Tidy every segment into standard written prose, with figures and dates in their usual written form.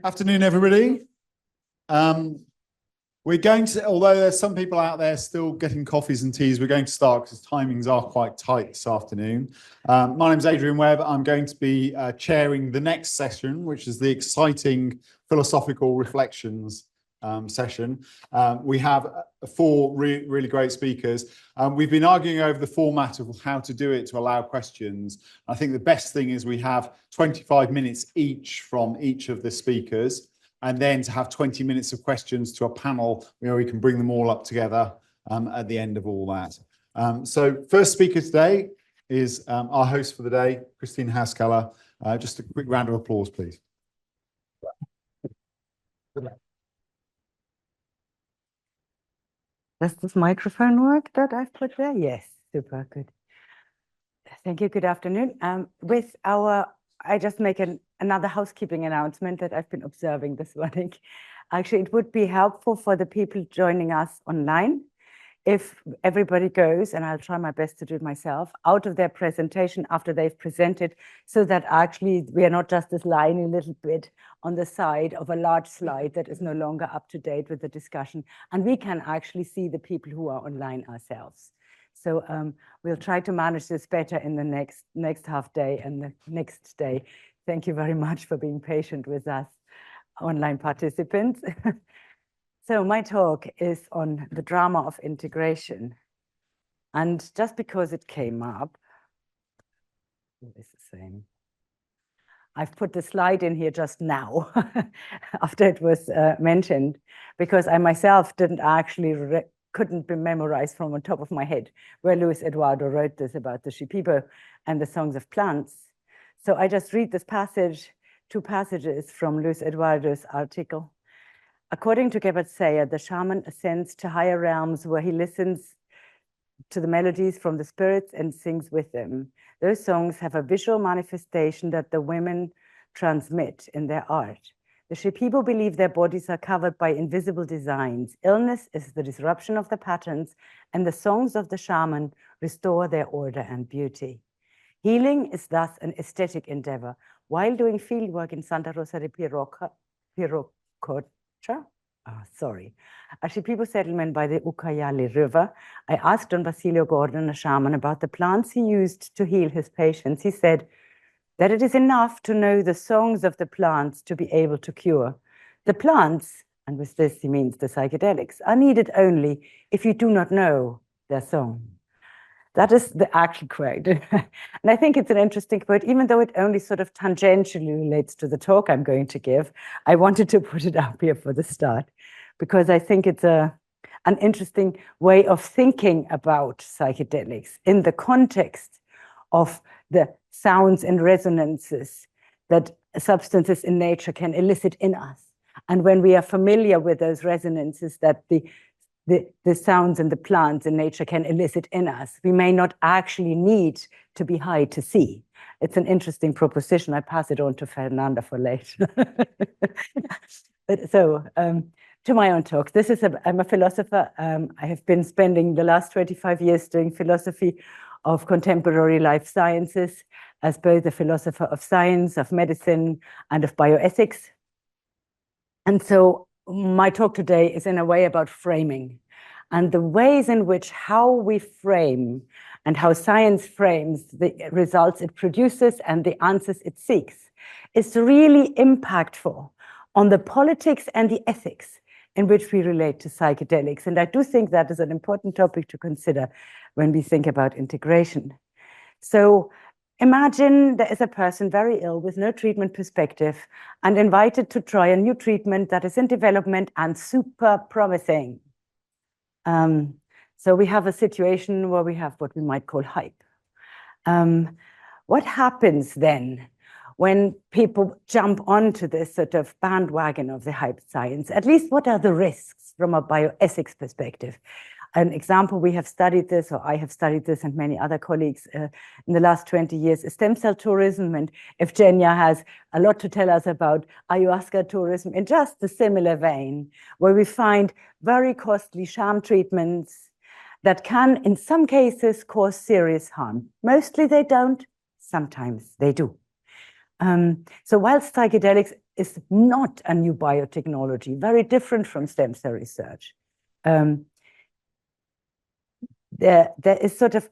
Afternoon, everybody. We're going to, although there's some people out there still getting coffees and teas, we're going to start because timings are quite tight this afternoon. My name's Adrian Webb. I'm going to be chairing the next session, which is the exciting philosophical reflections session. We have four really great speakers. We've been arguing over the format of how to do it to allow questions. I think the best thing is we have 25 minutes each from each of the speakers, and then to have 20 minutes of questions to a panel where we can bring them all up together at the end of all that. So first speaker today is our host for the day, Christine Hauskeller. Just a quick round of applause, please. Does this microphone work that I've put there? Yes, super good. Thank you. Good afternoon. I just make another housekeeping announcement that I've been observing this morning. Actually, it would be helpful for the people joining us online if everybody goes, and I'll try my best to do it myself, out of their presentation after they've presented, so that actually we are not just this lying little bit on the side of a large slide that is no longer up to date with the discussion, and we can actually see the people who are online ourselves. So we'll try to manage this better in the next half day and the next day. Thank you very much for being patient with us, online participants. So my talk is on the drama of integration. And just because it came up, it's the same. I've put the slide in here just now after it was mentioned, because I myself didn't actually couldn't be memorized from on top of my head where Luis Eduardo wrote this about the Shipibo and the songs of plants. So I just read this passage, two passages from Luis Eduardo's article. According to Gebhard Sayer, the shaman ascends to higher realms where he listens to the melodies from the spirits and sings with them. Those songs have a visual manifestation that the women transmit in their art. The Shipibo believe their bodies are covered by invisible designs. Illness is the disruption of the patterns, and the songs of the shaman restore their order and beauty. Healing is thus an aesthetic endeavor. While doing fieldwork in Santa Rosa de Pirococha, a Shipibo settlement by the Ucayali River, I asked Don Basilio Gordon, a shaman, about the plants he used to heal his patients. He said that it is enough to know the songs of the plants to be able to cure. The plants, and with this he means the psychedelics, are needed only if you do not know their song. That is the actual quote. And I think it's an interesting quote, even though it only sort of tangentially relates to the talk I'm going to give. I wanted to put it up here for the start, because I think it's an interesting way of thinking about psychedelics in the context of the sounds and resonances that substances in nature can elicit in us. And when we are familiar with those resonances that the sounds and the plants in nature can elicit in us, we may not actually need to be high to see. It's an interesting proposition. I pass it on to Fernanda for later. So to my own talk. I'm a philosopher. I have been spending the last 25 years doing philosophy of contemporary life sciences as both a philosopher of science, of medicine, and of bioethics. And so my talk today is in a way about framing and the ways in which how we frame and how science frames the results it produces and the answers it seeks is really impactful on the politics and the ethics in which we relate to psychedelics. And I do think that is an important topic to consider when we think about integration. So imagine there is a person very ill with no treatment perspective and invited to try a new treatment that is in development and super promising. So we have a situation where we have what we might call hype. What happens then when people jump onto this sort of bandwagon of the hype science? At least what are the risks from a bioethics perspective? An example, we have studied this, or I have studied this, and many other colleagues in the last 20 years, is stem cell tourism. And Evgenia has a lot to tell us about ayahuasca tourism in just a similar vein, where we find very costly sham treatments that can, in some cases, cause serious harm. Mostly they don't, sometimes they do. So while psychedelics is not a new biotechnology, very different from stem cell research. There is sort of,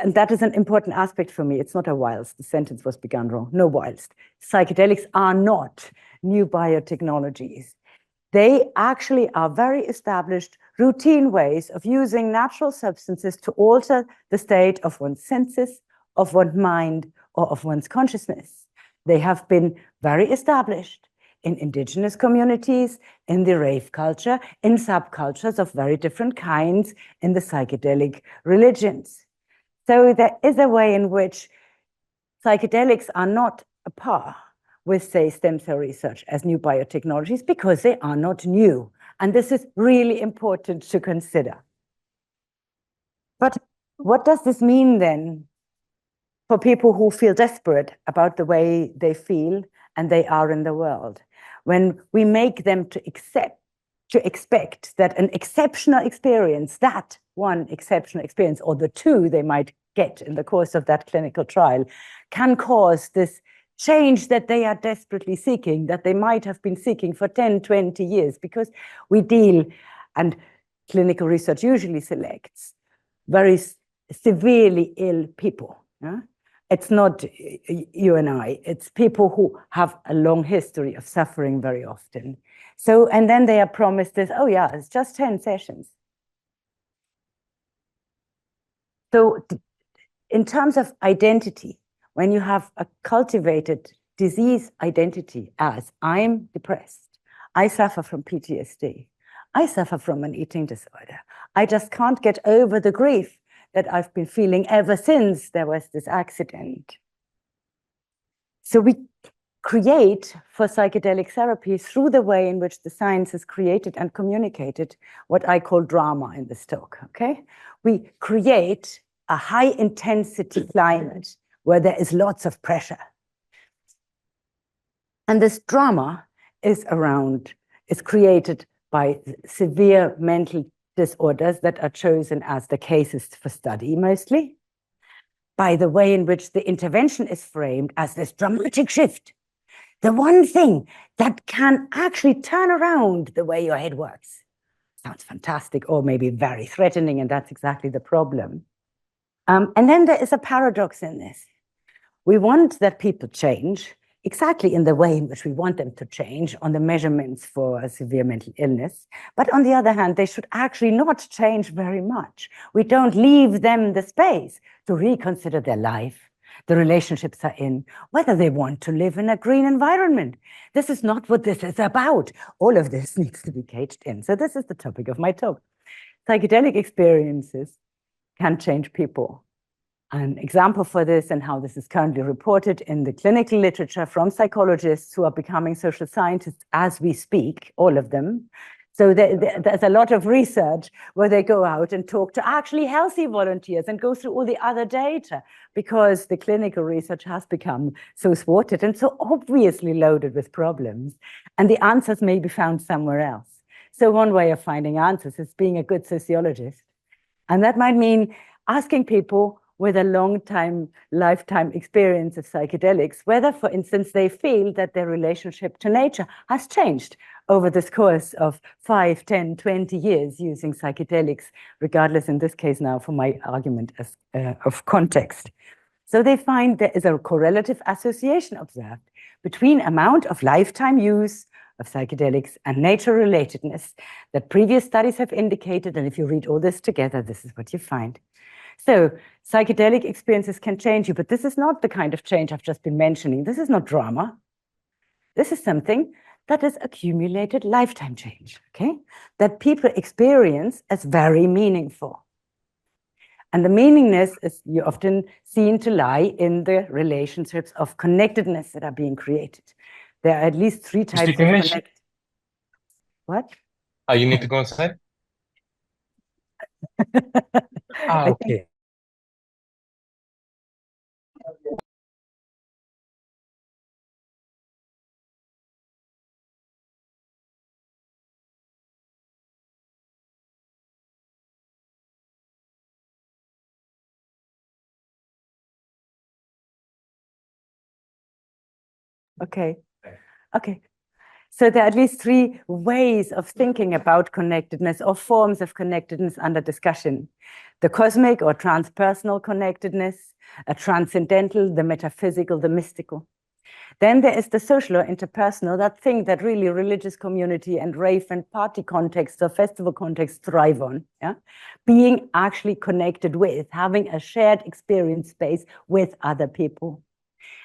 and that is an important aspect for me. It's not a whilst, the sentence was begun wrong, no whilst. Psychedelics are not new biotechnologies. They actually are very established routine ways of using natural substances to alter the state of one's senses, of one's mind, or of one's consciousness. They have been very established in indigenous communities, in the rave culture, in subcultures of very different kinds, in the psychedelic religions. So there is a way in which psychedelics are not a par with, say, stem cell research as new biotechnologies because they are not new. And this is really important to consider. But what does this mean then for people who feel desperate about the way they feel and they are in the world? When we make them to expect that an exceptional experience, that one exceptional experience, or the two they might get in the course of that clinical trial, can cause this change that they are desperately seeking, that they might have been seeking for 10, 20 years, because we deal, and clinical research usually selects, very severely ill people. Yeah? It's not you and I, it's people who have a long history of suffering very often. So, and then they are promised this, oh yeah, it's just 10 sessions. So in terms of identity, when you have a cultivated disease identity as I'm depressed, I suffer from PTSD, I suffer from an eating disorder, I just can't get over the grief that I've been feeling ever since there was this accident. So we create for psychedelic therapy through the way in which the science is created and communicated what I call drama in this talk, okay? We create a high intensity climate where there is lots of pressure. And this drama is created by severe mental disorders that are chosen as the cases for study mostly, by the way in which the intervention is framed as this dramatic shift, the one thing that can actually turn around the way your head works. Sounds fantastic, or maybe very threatening, and that's exactly the problem. And then there is a paradox in this. We want that people change exactly in the way in which we want them to change on the measurements for a severe mental illness. But on the other hand, they should actually not change very much. We don't leave them the space to reconsider their life, the relationships are in, whether they want to live in a green environment. This is not what this is about. All of this needs to be caged in. So this is the topic of my talk. Psychedelic experiences can change people. An example for this and how this is currently reported in the clinical literature from psychologists who are becoming social scientists as we speak, all of them. So there's a lot of research where they go out and talk to actually healthy volunteers and go through all the other data, because the clinical research has become so thwarted and so obviously loaded with problems, and the answers may be found somewhere else. So one way of finding answers is being a good sociologist. And that might mean asking people with a lifetime experience of psychedelics, whether, for instance, they feel that their relationship to nature has changed over this course of 5, 10, 20 years using psychedelics, regardless in this case now for my argument as, of context. So they find there is a correlative association observed between amount of lifetime use of psychedelics and nature relatedness that previous studies have indicated. And if you read all this together, this is what you find. So psychedelic experiences can change you, but this is not the kind of change I've just been mentioning. This is not drama. This is something that is accumulated lifetime change, okay? That people experience as very meaningful. And the meaningness is you often seen to lie in the relationships of connectedness that are being created. There are at least 3 types of connect. What? Oh, you need to go inside? Okay. Okay. Okay. So there are at least 3 ways of thinking about connectedness or forms of connectedness under discussion. The cosmic or transpersonal connectedness, a transcendental, the metaphysical, the mystical. Then there is the social or interpersonal, that thing that really religious community and rave and party contexts or festival contexts thrive on. Yeah? Being actually connected with, having a shared experience space with other people.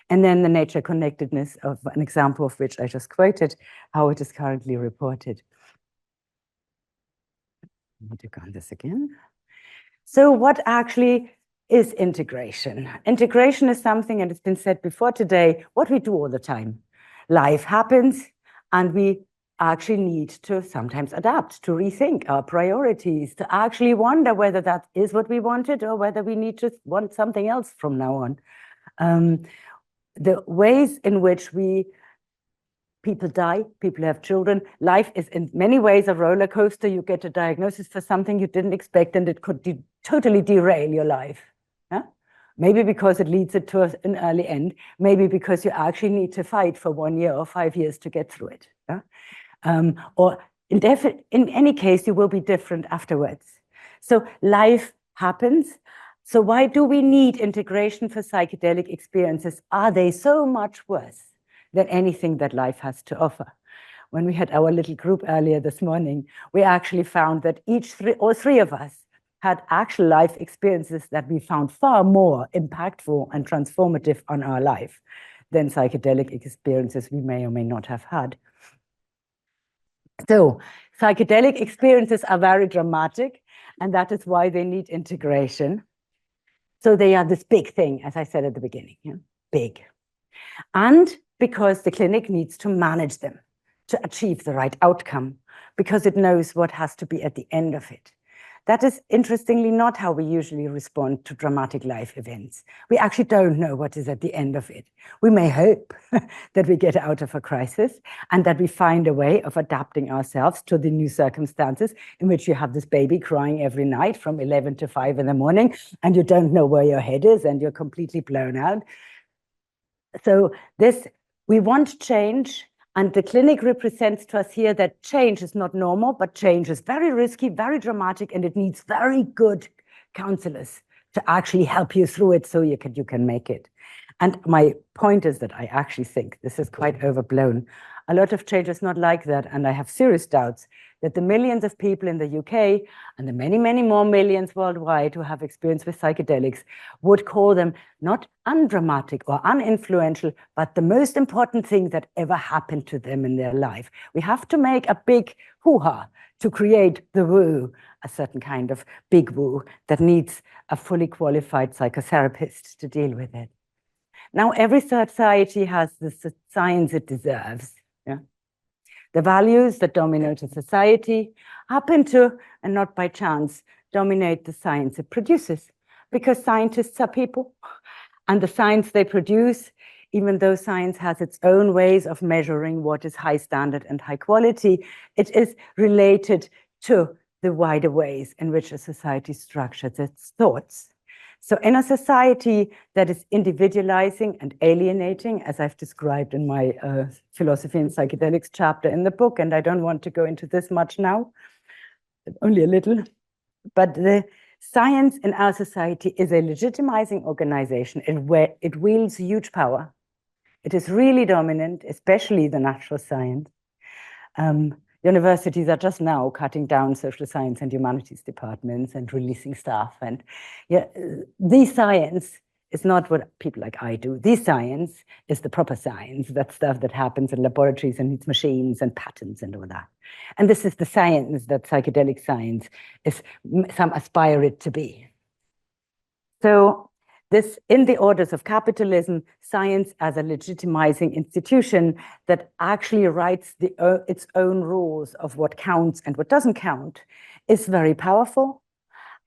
And then the nature connectedness of an example of which I just quoted, how it is currently reported. I need to go on this again. So what actually is integration? Integration is something, and it's been said before today, what we do all the time. Life happens, and we actually need to sometimes adapt, to rethink our priorities, to actually wonder whether that is what we wanted or whether we need to want something else from now on. The ways in which people die, people have children. Life is in many ways a roller coaster. You get a diagnosis for something you didn't expect, and it could totally derail your life. Yeah? Maybe because it leads it to an early end. Maybe because you actually need to fight for 1 year or 5 years to get through it. Yeah? Or in any case, you will be different afterwards. So life happens. So why do we need integration for psychedelic experiences? Are they so much worse than anything that life has to offer? When we had our little group earlier this morning, we actually found that all three of us had actual life experiences that we found far more impactful and transformative on our life than psychedelic experiences we may or may not have had. So psychedelic experiences are very dramatic, and that is why they need integration. So they are this big thing, as I said at the beginning, yeah? Big. And because the clinic needs to manage them to achieve the right outcome, because it knows what has to be at the end of it. That is interestingly not how we usually respond to dramatic life events. We actually don't know what is at the end of it. We may hope that we get out of a crisis and that we find a way of adapting ourselves to the new circumstances in which you have this baby crying every night from 11 to 5 in the morning, and you don't know where your head is and you're completely blown out. So we want change. And the clinic represents to us here that change is not normal, but change is very risky, very dramatic, and it needs very good counselors to actually help you through it so you can make it. And my point is that I actually think this is quite overblown. A lot of change is not like that, and I have serious doubts that the millions of people in the UK and the many, many more millions worldwide who have experience with psychedelics would call them not undramatic or uninfluential, but the most important thing that ever happened to them in their life. We have to make a big hoo-ha to create the woo, a certain kind of big woo that needs a fully qualified psychotherapist to deal with it. Now, every society has the science it deserves. Yeah? The values that dominate a society happen to, and not by chance, dominate the science it produces, because scientists are people, and the science they produce, even though science has its own ways of measuring what is high standard and high quality, it is related to the wider ways in which a society structures its thoughts. So in a society that is individualizing and alienating, as I've described in my philosophy and psychedelics chapter in the book, and I don't want to go into this much now, only a little, but the science in our society is a legitimizing organization where it wields huge power. It is really dominant, especially the natural science. Universities are just now cutting down social science and humanities departments and releasing staff. And yeah, the science is not what people like I do. The science is the proper science, that stuff that happens in laboratories and needs machines and patents and all that. And this is the science that psychedelic science is, some aspire it to be. So this, in the orders of capitalism, science as a legitimizing institution that actually writes its own rules of what counts and what doesn't count, is very powerful.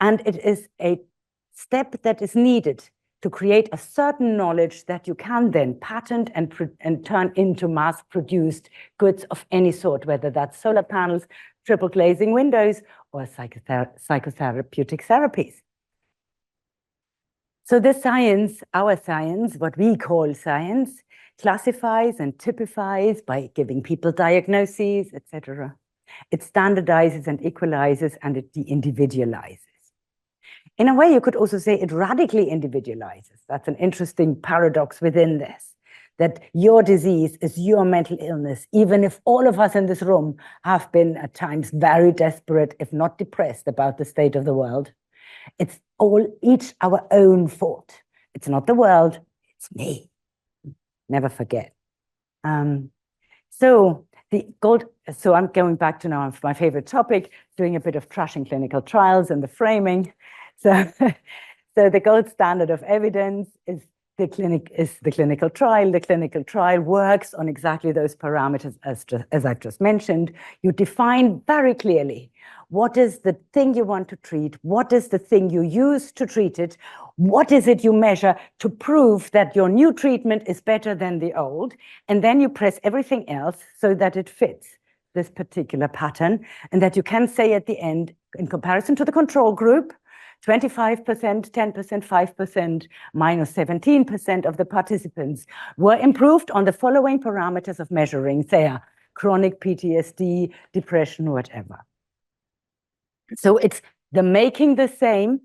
And it is a step that is needed to create a certain knowledge that you can then patent and turn into mass-produced goods of any sort, whether that's solar panels, triple glazing windows, or psychotherapeutic therapies. So the science, our science, what we call science, classifies and typifies by giving people diagnoses, etc. It standardizes and equalizes, and it de-individualizes. In a way, you could also say it radically individualizes. That's an interesting paradox within this, that your disease is your mental illness, even if all of us in this room have been at times very desperate, if not depressed, about the state of the world. It's all each our own fault. It's not the world, it's me. Never forget. So I'm going back to now my favorite topic, doing a bit of trashing clinical trials and the framing. So, so the gold standard of evidence is the clinical trial. The clinical trial works on exactly those parameters as I've just mentioned. You define very clearly what is the thing you want to treat, what is the thing you use to treat it, what is it you measure to prove that your new treatment is better than the old, and then you press everything else so that it fits this particular pattern, and that you can say at the end, in comparison to the control group, 25%, 10%, 5%, minus 17% of the participants were improved on the following parameters of measuring their chronic PTSD, depression, whatever. So it's the making the same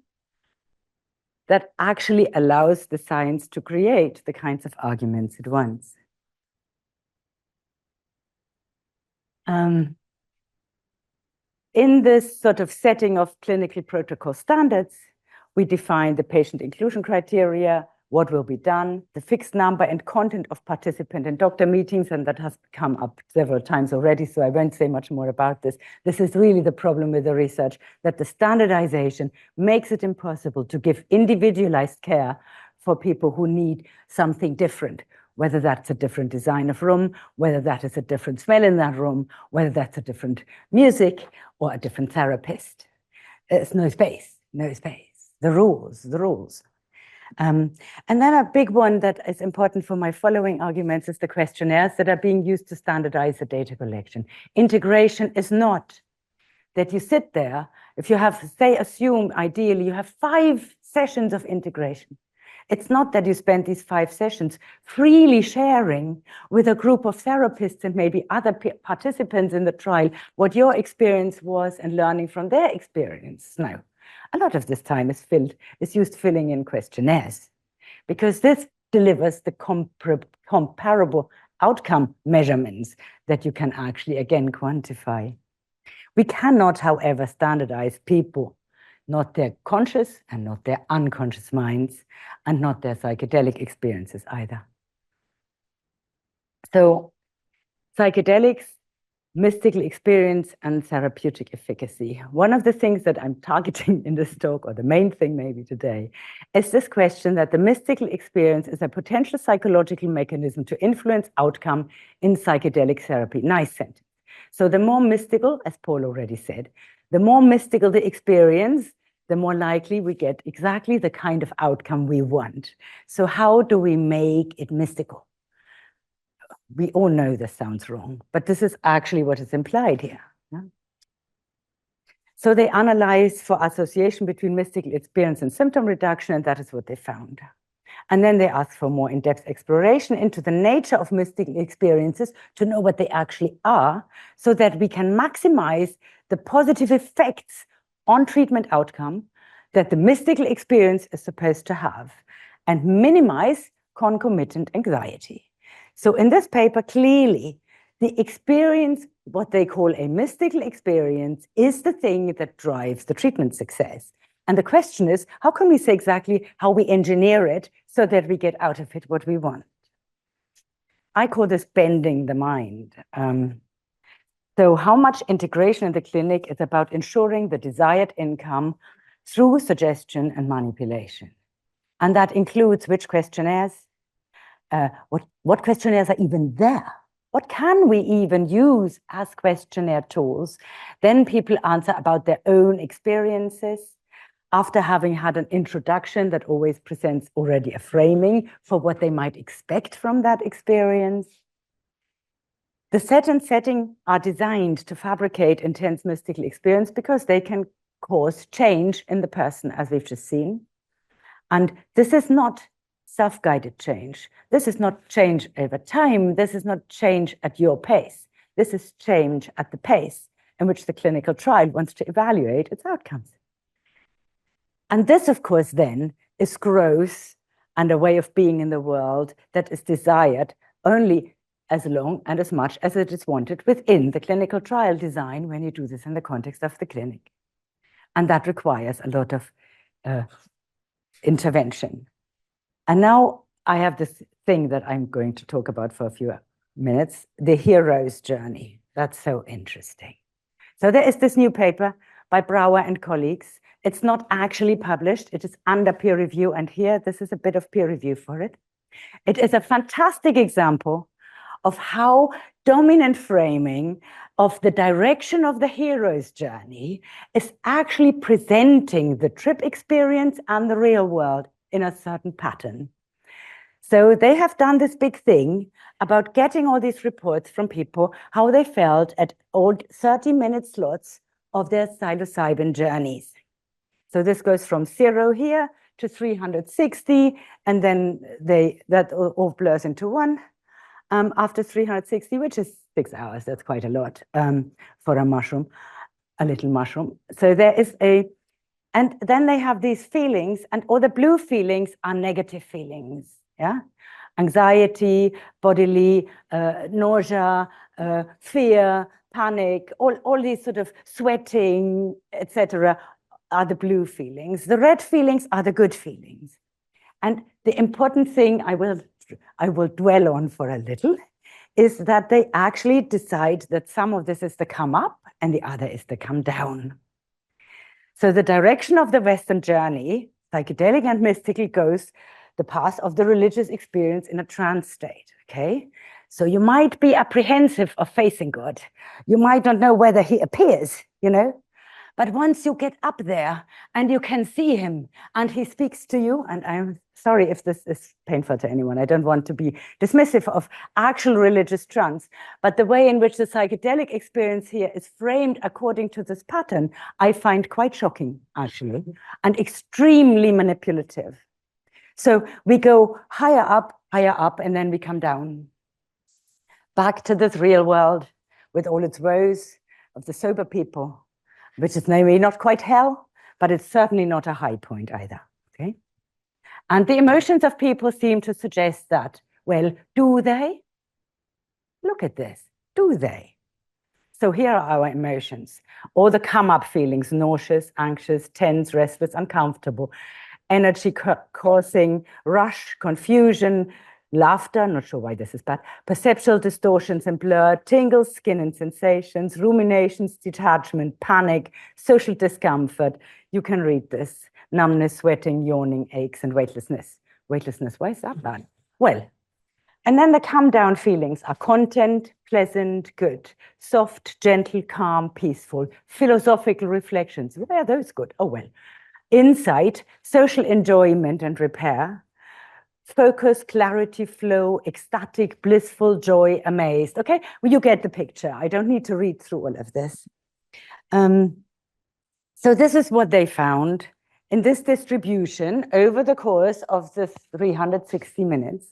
that actually allows the science to create the kinds of arguments it wants. In this sort of setting of clinical protocol standards, we define the patient inclusion criteria, what will be done, the fixed number and content of participant and doctor meetings, and that has come up several times already, so I won't say much more about this. This is really the problem with the research, that the standardization makes it impossible to give individualized care for people who need something different, whether that's a different design of room, whether that is a different smell in that room, whether that's a different music or a different therapist. There's no space, no space. The rules, the rules. And then a big one that is important for my following arguments is the questionnaires that are being used to standardize the data collection. Integration is not that you sit there, if you have, say, assume ideally you have 5 sessions of integration. It's not that you spend these 5 sessions freely sharing with a group of therapists and maybe other participants in the trial what your experience was and learning from their experience. No. A lot of this time is used filling in questionnaires, because this delivers the comparable outcome measurements that you can actually, again, quantify. We cannot, however, standardize people, not their conscious and not their unconscious minds, and not their psychedelic experiences either. So, psychedelics, mystical experience, and therapeutic efficacy. One of the things that I'm targeting in this talk, or the main thing maybe today, is this question that the mystical experience is a potential psychological mechanism to influence outcome in psychedelic therapy. Nice sentence. So the more mystical, as Paul already said, the more mystical the experience, the more likely we get exactly the kind of outcome we want. So how do we make it mystical? We all know this sounds wrong, but this is actually what is implied here. Yeah? So they analyze for association between mystical experience and symptom reduction, and that is what they found. And then they ask for more in-depth exploration into the nature of mystical experiences to know what they actually are, so that we can maximize the positive effects on treatment outcome that the mystical experience is supposed to have, and minimize concomitant anxiety. So in this paper, clearly, the experience, what they call a mystical experience, is the thing that drives the treatment success. And the question is, how can we say exactly how we engineer it so that we get out of it what we want? I call this bending the mind. So how much integration in the clinic is about ensuring the desired income through suggestion and manipulation. And that includes which questionnaires, what questionnaires are even there? What can we even use as questionnaire tools? Then people answer about their own experiences after having had an introduction that always presents already a framing for what they might expect from that experience. The set and setting are designed to fabricate intense mystical experience because they can cause change in the person, as we've just seen. And this is not self-guided change. This is not change over time. This is not change at your pace. This is change at the pace in which the clinical trial wants to evaluate its outcomes. And this, of course, then is growth and a way of being in the world that is desired only as long and as much as it is wanted within the clinical trial design when you do this in the context of the clinic. And that requires a lot of intervention. And now I have this thing that I'm going to talk about for a few minutes, the hero's journey. That's so interesting. So there is this new paper by Brower and colleagues. It's not actually published. It is under peer review. And here, this is a bit of peer review for it. It is a fantastic example of how dominant framing of the direction of the hero's journey is actually presenting the trip experience and the real world in a certain pattern. So they have done this big thing about getting all these reports from people, how they felt at all 30-minute slots of their psilocybin journeys. So this goes from 0 here to 360, and then that all blurs into 1 after 360, which is 6 hours. That's quite a lot for a mushroom, a little mushroom. So there is and then they have these feelings, and all the blue feelings are negative feelings, yeah? Anxiety, bodily, nausea, fear, panic, all these sort of sweating, etc., are the blue feelings. The red feelings are the good feelings. And the important thing I will dwell on for a little is that they actually decide that some of this is the come up and the other is the come down. So the direction of the Western journey, psychedelic and mystical, goes the path of the religious experience in a trance state, okay? So you might be apprehensive of facing God. You might not know whether he appears, you know? But once you get up there and you can see him and he speaks to you, and I'm sorry if this is painful to anyone, I don't want to be dismissive of actual religious trance, but the way in which the psychedelic experience here is framed according to this pattern, I find quite shocking, actually, and extremely manipulative. So we go higher up, and then we come down. Back to this real world with all its woes of the sober people, which is maybe not quite hell, but it's certainly not a high point either, okay? And the emotions of people seem to suggest that, well, do they? Look at this, do they? So here are our emotions, all the come-up feelings, nauseous, anxious, tense, restless, uncomfortable, energy-causing, rush, confusion, laughter, not sure why this is bad, perceptual distortions and blur, tingles, skin and sensations, ruminations, detachment, panic, social discomfort. You can read this. Numbness, sweating, yawning, aches, and weightlessness. Weightlessness, why is that bad? Well, and then the come down feelings are content, pleasant, good, soft, gentle, calm, peaceful, philosophical reflections. Why are those good? Oh, well. Insight, social enjoyment and repair, focus, clarity, flow, ecstatic, blissful, joy, amazed. Okay, well, you get the picture. I don't need to read through all of this. So this is what they found in this distribution over the course of the 360 minutes.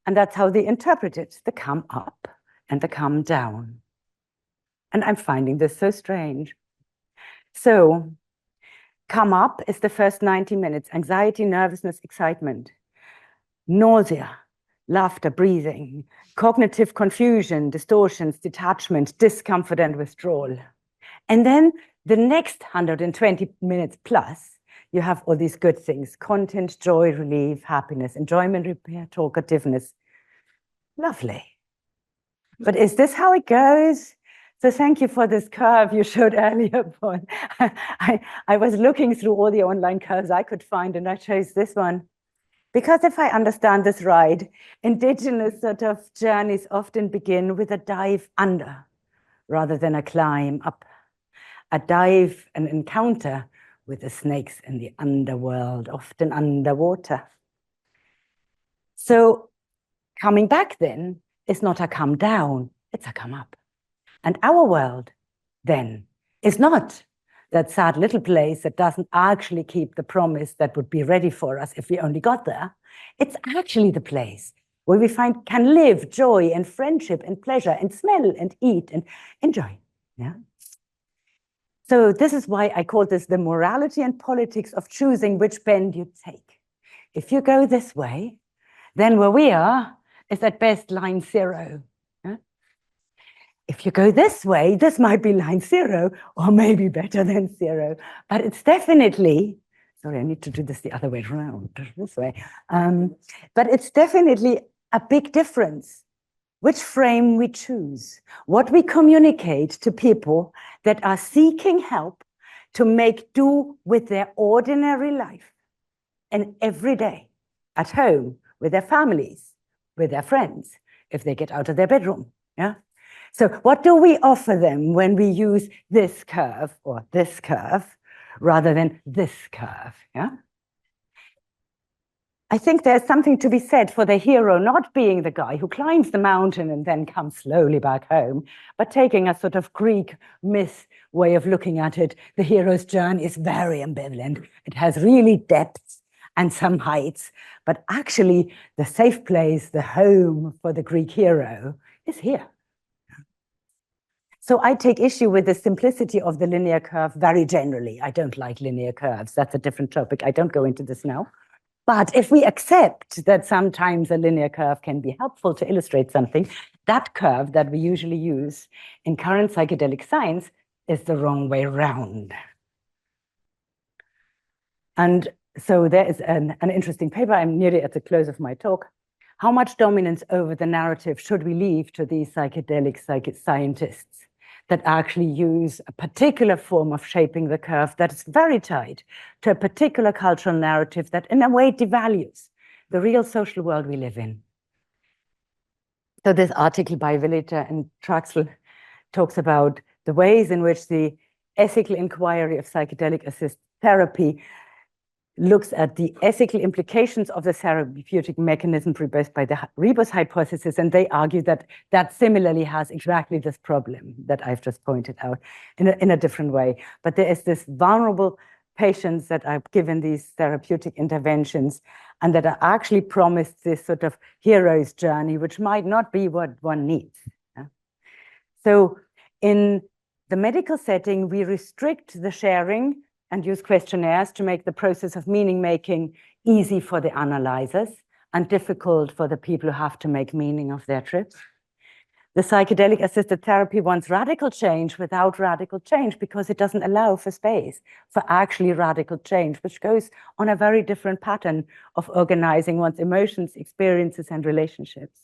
And that's how they interpret it, the come up and the come down. And I'm finding this so strange. So come up is the first 90 minutes, anxiety, nervousness, excitement, nausea, laughter, breathing, cognitive confusion, distortions, detachment, discomfort, and withdrawal. And then the next 120 minutes plus, you have all these good things, content, joy, relief, happiness, enjoyment, repair, talkativeness. Lovely. But is this how it goes? So thank you for this curve you showed earlier, Paul. I was looking through all the online curves I could find, and I chose this one. Because if I understand this right, indigenous sort of journeys often begin with a dive under rather than a climb up. A dive, an encounter with the snakes in the underworld, often underwater. So coming back then is not a come down, it's a come up. And our world then is not that sad little place that doesn't actually keep the promise that would be ready for us if we only got there. It's actually the place where we can live joy and friendship and pleasure and smell and eat and enjoy. Yeah. So this is why I call this the morality and politics of choosing which bend you take. If you go this way, then where we are is at best line 0. Yeah? If you go this way, this might be line 0 or maybe better than 0, but it's definitely, sorry, I need to do this the other way around, this way. But it's definitely a big difference which frame we choose, what we communicate to people that are seeking help to make do with their ordinary life and every day, at home, with their families, with their friends, if they get out of their bedroom. Yeah. So what do we offer them when we use this curve or this curve rather than this curve? Yeah. I think there's something to be said for the hero not being the guy who climbs the mountain and then comes slowly back home, but taking a sort of Greek myth way of looking at it. The hero's journey is very ambivalent. It has really depths and some heights, but actually the safe place, the home for the Greek hero is here. So I take issue with the simplicity of the linear curve very generally. I don't like linear curves. That's a different topic. I don't go into this now. But if we accept that sometimes a linear curve can be helpful to illustrate something, that curve that we usually use in current psychedelic science is the wrong way around. And so there is an interesting paper. I'm nearly at the close of my talk. How much dominance over the narrative should we leave to these psychedelic scientists that actually use a particular form of shaping the curve that is very tied to a particular cultural narrative that in a way devalues the real social world we live in? So this article by Villiter and Traxel talks about the ways in which the ethical inquiry of psychedelic-assisted therapy looks at the ethical implications of the therapeutic mechanism proposed by the rebus hypothesis, and they argue that that similarly has exactly this problem that I've just pointed out in a different way. But there is this vulnerable patients that are given these therapeutic interventions and that are actually promised this sort of hero's journey, which might not be what one needs. Yeah? So in the medical setting, we restrict the sharing and use questionnaires to make the process of meaning making easy for the analyzers and difficult for the people who have to make meaning of their trips. The psychedelic assisted therapy wants radical change without radical change because it doesn't allow for space for actually radical change, which goes on a very different pattern of organizing one's emotions, experiences, and relationships.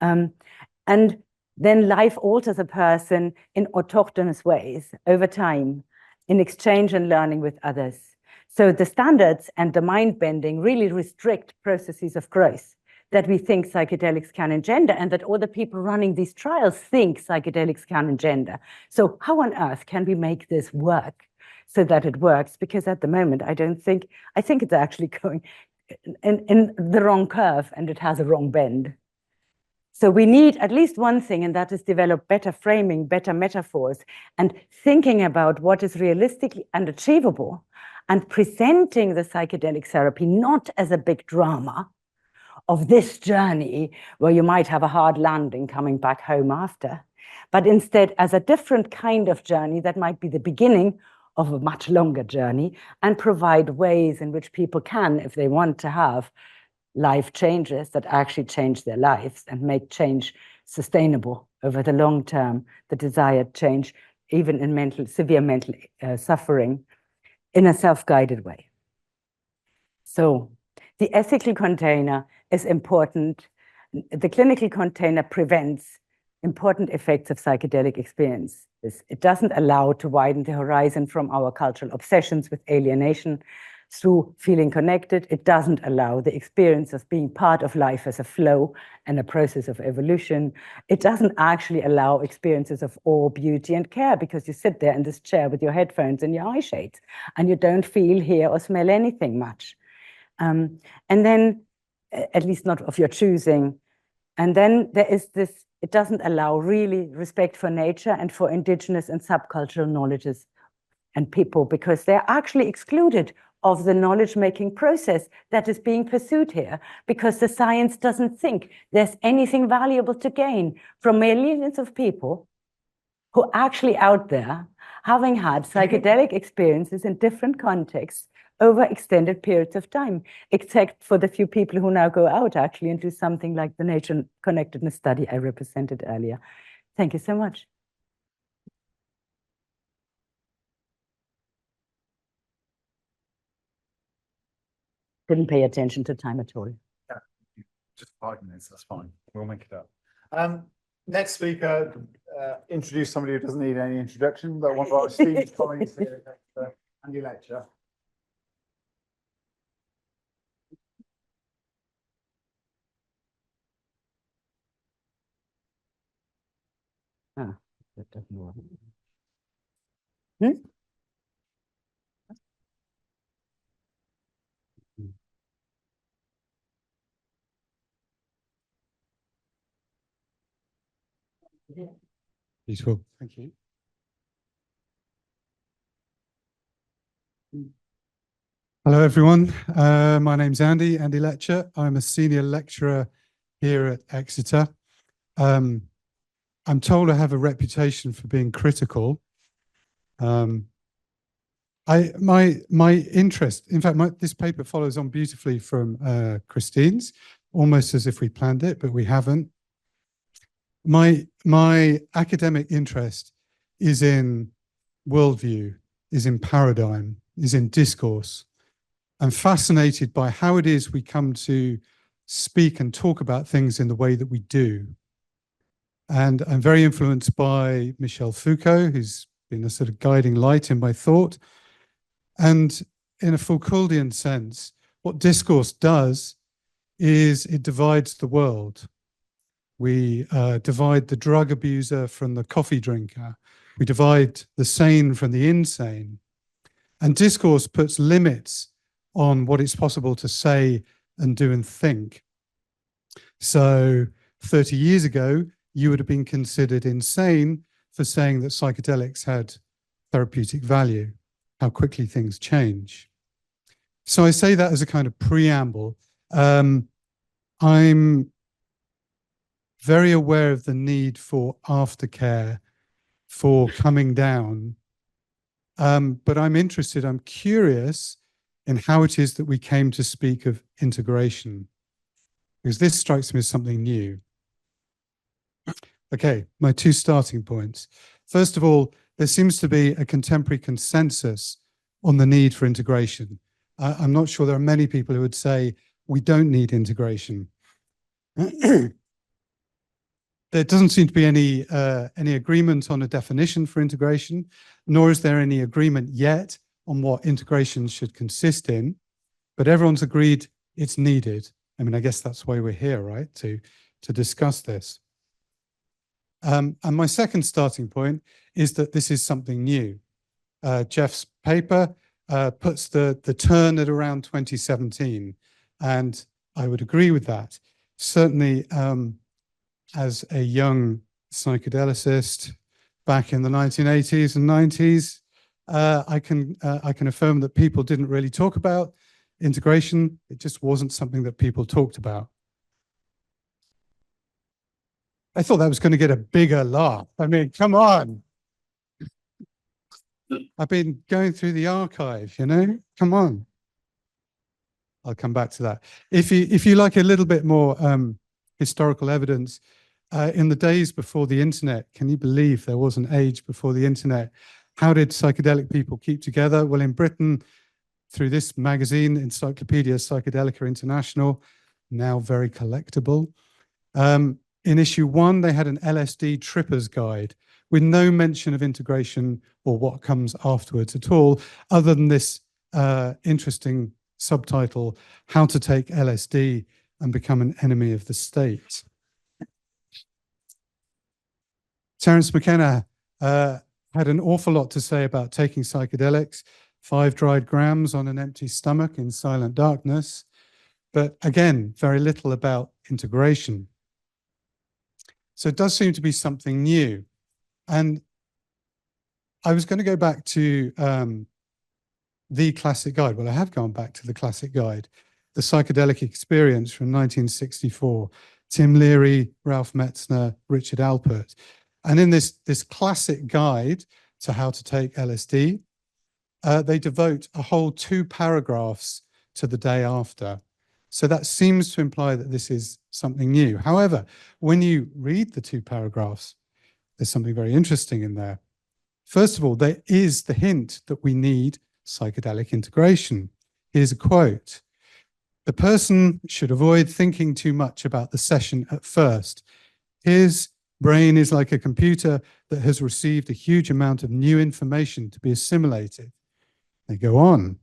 And then life alters a person in autochthonous ways over time, in exchange and learning with others. So the standards and the mind bending really restrict processes of growth that we think psychedelics can engender, and that all the people running these trials think psychedelics can engender. So how on earth can we make this work so that it works? Because at the moment, I think it's actually going in the wrong curve and it has a wrong bend. So we need at least one thing, and that is develop better framing, better metaphors, and thinking about what is realistically and achievable, and presenting the psychedelic therapy not as a big drama of this journey where you might have a hard landing coming back home after, but instead as a different kind of journey that might be the beginning of a much longer journey, and provide ways in which people can, if they want to have life changes that actually change their lives and make change sustainable over the long term, the desired change, even in severe mental suffering, in a self-guided way. So the ethical container is important. The clinical container prevents important effects of psychedelic experience. It doesn't allow to widen the horizon from our cultural obsessions with alienation through feeling connected. It doesn't allow the experience of being part of life as a flow and a process of evolution. It doesn't actually allow experiences of awe, beauty, and care, because you sit there in this chair with your headphones and your eye shades, and you don't feel, hear, or smell anything much. And then, at least not of your choosing. And then there is this, it doesn't allow really respect for nature and for indigenous and subcultural knowledges and people, because they're actually excluded of the knowledge-making process that is being pursued here, because the science doesn't think there's anything valuable to gain from millions of people who are actually out there having had psychedelic experiences in different contexts over extended periods of time, except for the few people who now go out actually and do something like the nature connectedness study I represented earlier. Thank you so much. Didn't pay attention to time at all. Yeah, just 5 minutes, that's fine. We'll make it up. Next speaker, introduce somebody who doesn't need any introduction, but one of our esteemed colleagues here, Andy Letcher. Ah, that doesn't work. Beautiful. Thank you. Hello, everyone. My name's Andy Letcher. I'm a senior lecturer here at Exeter. I'm told I have a reputation for being critical. My interest, in fact, this paper follows on beautifully from Christine's, almost as if we planned it, but we haven't. My academic interest is in worldview, is in paradigm, is in discourse. I'm fascinated by how it is we come to speak and talk about things in the way that we do. And I'm very influenced by Michel Foucault, who's been a sort of guiding light in my thought. And in a Foucauldian sense, what discourse does is it divides the world. We divide the drug abuser from the coffee drinker. We divide the sane from the insane. And discourse puts limits on what it's possible to say and do and think. So 30 years ago, you would have been considered insane for saying that psychedelics had therapeutic value, how quickly things change. So I say that as a kind of preamble. I'm very aware of the need for aftercare, for coming down. But I'm curious in how it is that we came to speak of integration, because this strikes me as something new. Okay, my two starting points. First of all, there seems to be a contemporary consensus on the need for integration. I'm not sure there are many people who would say we don't need integration. There doesn't seem to be any agreement on a definition for integration, nor is there any agreement yet on what integration should consist in, but everyone's agreed it's needed. I mean, I guess that's why we're here, right? To discuss this. And my second starting point is that this is something new. Jeff's paper puts the turn at around 2017, and I would agree with that. Certainly, as a young psychedelicist back in the 1980s and 90s, I can affirm that people didn't really talk about integration. It just wasn't something that people talked about. I thought that was going to get a bigger laugh. I mean, come on. I've been going through the archive, you know, come on. I'll come back to that. If you like a little bit more historical evidence, in the days before the internet, can you believe there was an age before the internet? How did psychedelic people keep together? Well, in Britain, through this magazine, Encyclopedia Psychedelica International, now very collectible. In issue 1, they had an LSD tripper's guide with no mention of integration or what comes afterwards at all, other than this interesting subtitle, How to Take LSD and Become an Enemy of the State. Terence McKenna had an awful lot to say about taking psychedelics, 5 dried grams on an empty stomach in silent darkness, but again, very little about integration. So it does seem to be something new. And I was going to go back to the classic guide. Well, I have gone back to the classic guide, The Psychedelic Experience from 1964. Tim Leary, Ralph Metzner, Richard Alpert. And in this classic guide to how to take LSD, they devote a whole 2 paragraphs to the day after. So that seems to imply that this is something new. However, when you read the 2 paragraphs, there's something very interesting in there. First of all, there is the hint that we need psychedelic integration. Here's a quote. The person should avoid thinking too much about the session at first. His brain is like a computer that has received a huge amount of new information to be assimilated. They go on.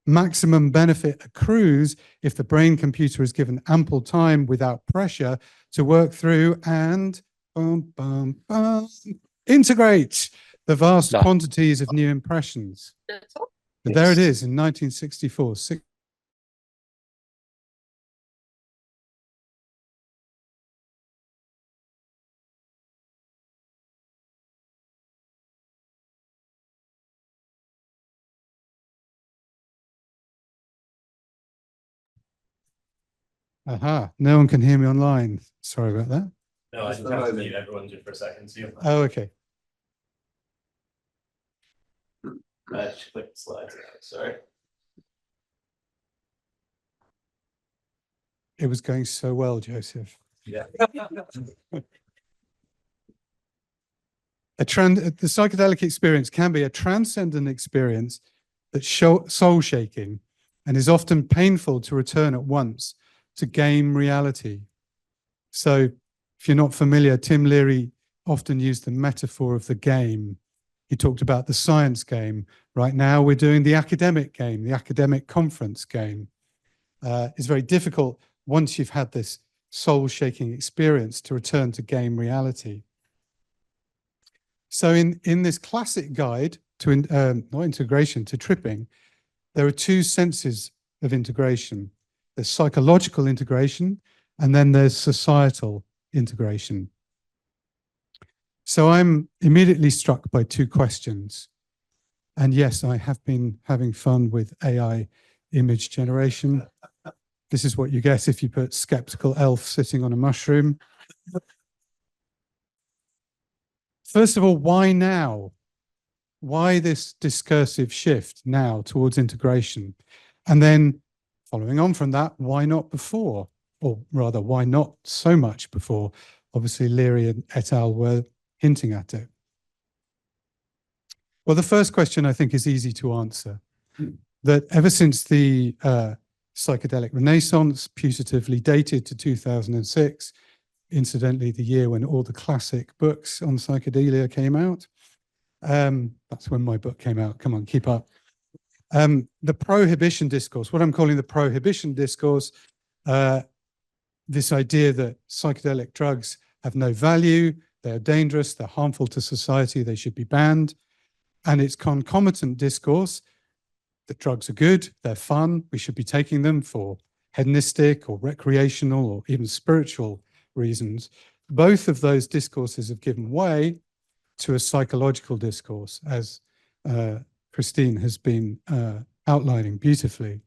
Maximum benefit accrues if the brain computer is given ample time without pressure to work through and integrate the vast quantities of new impressions. But there it is in 1964. Aha, no one can hear me online. Sorry about that. No, I just have to mute everyone just for a second. So Oh, okay. I just click the slides now. Sorry. It was going so well, Joseph. Yeah. The psychedelic experience can be a transcendent experience that's soul-shaking and is often painful to return at once to game reality. So if you're not familiar, Tim Leary often used the metaphor of the game. He talked about the science game. Right now we're doing the academic game, the academic conference game. It's very difficult once you've had this soul-shaking experience to return to game reality. So in this classic guide to not integration, to tripping, there are 2 senses of integration. There's psychological integration, and then there's societal integration. So I'm immediately struck by 2 questions. And yes, I have been having fun with AI image generation. This is what you get if you put skeptical elf sitting on a mushroom. First of all, why now? Why this discursive shift now towards integration? And then following on from that, why not before? Or rather, why not so much before? Obviously, Leary and et al. Were hinting at it. Well, the first question I think is easy to answer. That ever since the psychedelic renaissance, putatively dated to 2006, incidentally, the year when all the classic books on psychedelia came out. That's when my book came out. Come on, keep up. The prohibition discourse, what I'm calling the prohibition discourse, this idea that psychedelic drugs have no value, they're dangerous, they're harmful to society, they should be banned. And its concomitant discourse that drugs are good, they're fun, we should be taking them for hedonistic or recreational or even spiritual reasons. Both of those discourses have given way to a psychological discourse, as Christine has been outlining beautifully.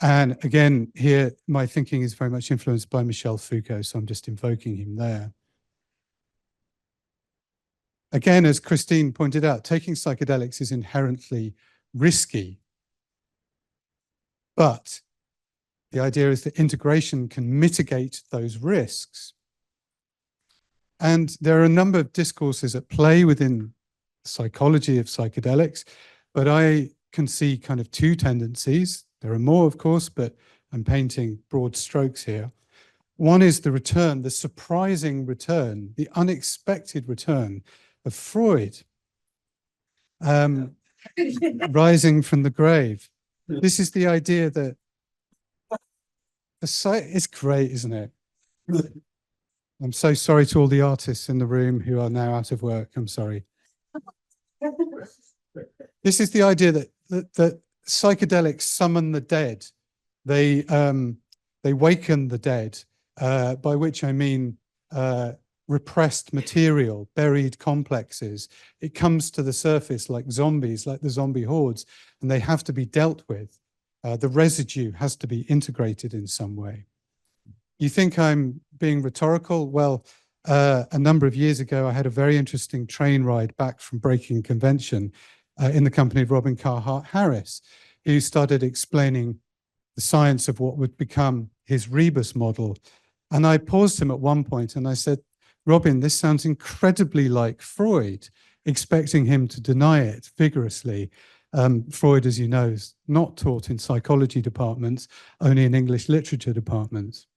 And again, here, my thinking is very much influenced by Michel Foucault, so I'm just invoking him there. Again, as Christine pointed out, taking psychedelics is inherently risky. But the idea is that integration can mitigate those risks. And there are a number of discourses at play within psychology of psychedelics, but I can see kind of 2 tendencies. There are more, of course, but I'm painting broad strokes here. One is the return, the surprising return, the unexpected return of Freud, rising from the grave. This is the idea that it's great, isn't it? I'm so sorry to all the artists in the room who are now out of work. I'm sorry. This is the idea that psychedelics summon the dead. They waken the dead, by which I mean repressed material, buried complexes. It comes to the surface like zombies, like the zombie hordes, and they have to be dealt with. The residue has to be integrated in some way. You think I'm being rhetorical? Well, a number of years ago, I had a very interesting train ride back from Breaking Convention in the company of Robin Carhart Harris, who started explaining the science of what would become his rebus model. And I paused him at one point and I said, Robin, this sounds incredibly like Freud, expecting him to deny it vigorously. Freud, as you know, is not taught in psychology departments, only in English literature departments.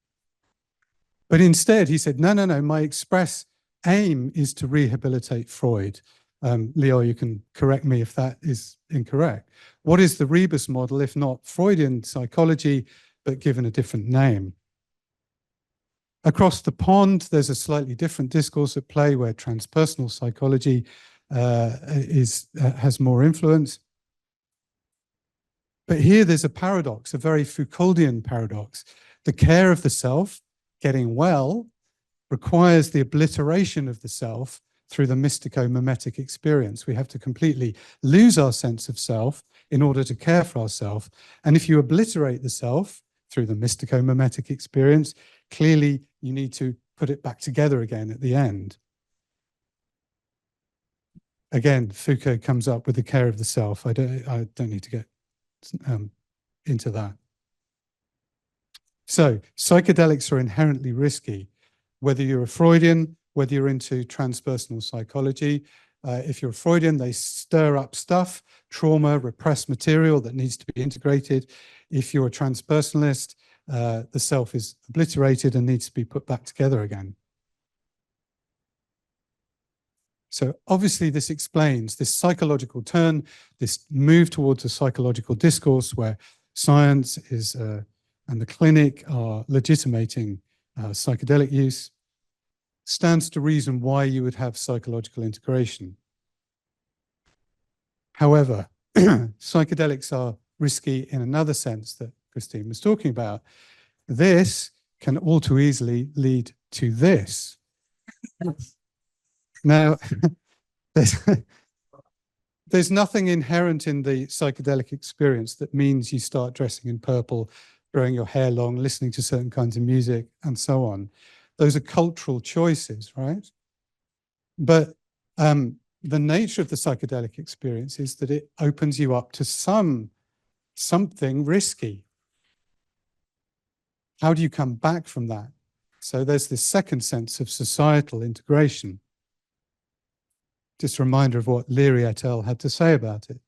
But instead, he said, no, my express aim is to rehabilitate Freud. Leo, you can correct me if that is incorrect. What is the rebus model, if not Freudian psychology, but given a different name? Across the pond, there's a slightly different discourse at play where transpersonal psychology has more influence. But here there's a paradox, a very Foucauldian paradox. The care of the self, getting well, requires the obliteration of the self through the mystico-mimetic experience. We have to completely lose our sense of self in order to care for ourselves. And if you obliterate the self through the mystico-mimetic experience, clearly you need to put it back together again at the end. Again, Foucault comes up with the care of the self. I don't need to get into that. So psychedelics are inherently risky, whether you're a Freudian, whether you're into transpersonal psychology. If you're a Freudian, they stir up stuff, trauma, repressed material that needs to be integrated. If you're a transpersonalist, the self is obliterated and needs to be put back together again. So obviously this explains this psychological turn, this move towards a psychological discourse where science is and the clinic are legitimating psychedelic use, stands to reason why you would have psychological integration. However, psychedelics are risky in another sense that Christine was talking about. This can all too easily lead to this. Now, there's nothing inherent in the psychedelic experience that means you start dressing in purple, growing your hair long, listening to certain kinds of music, and so on. Those are cultural choices, right? But the nature of the psychedelic experience is that it opens you up to something risky. How do you come back from that? So there's this second sense of societal integration. Just a reminder of what Leary et al. Had to say about it.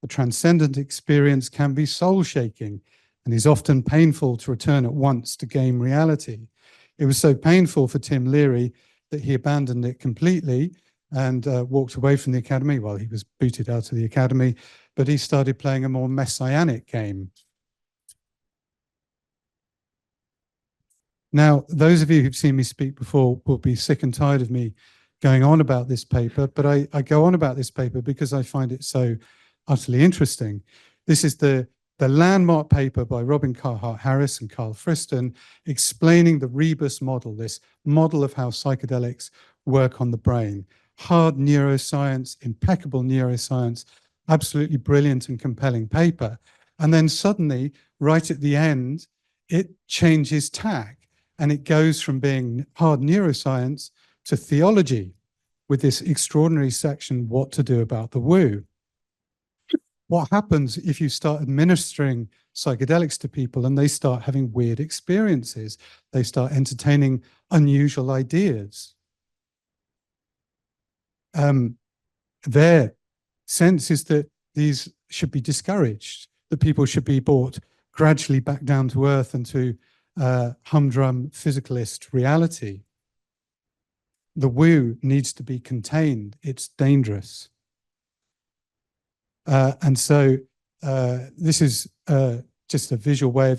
A transcendent experience can be soul-shaking and is often painful to return at once to game reality. It was so painful for Tim Leary that he abandoned it completely and walked away from the academy. Well, he was booted out of the academy, but he started playing a more messianic game. Now, those of you who've seen me speak before will be sick and tired of me going on about this paper, but I go on about this paper because I find it so utterly interesting. This is the landmark paper by Robin Carhart Harris and Carl Friston explaining the rebus model, this model of how psychedelics work on the brain. Hard neuroscience, impeccable neuroscience, absolutely brilliant and compelling paper. And then suddenly, right at the end, it changes tack and it goes from being hard neuroscience to theology with this extraordinary section, What to Do About the Woo. What happens if you start administering psychedelics to people and they start having weird experiences? They start entertaining unusual ideas. Their sense is that these should be discouraged, that people should be brought gradually back down to earth and to humdrum physicalist reality. The woo needs to be contained. It's dangerous. And so this is just a visual way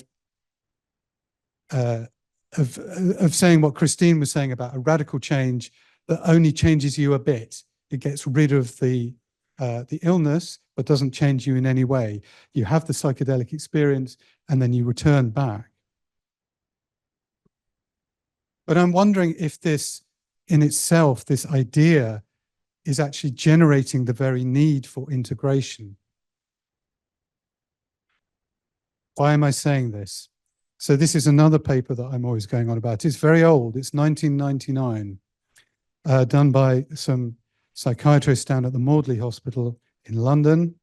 of saying what Christine was saying about a radical change that only changes you a bit. It gets rid of the illness, but doesn't change you in any way. You have the psychedelic experience, and then you return back. But I'm wondering if this in itself, this idea is actually generating the very need for integration. Why am I saying this? So this is another paper that I'm always going on about. It's very old. It's 1999, done by some psychiatrists down at the Maudsley Hospital in London.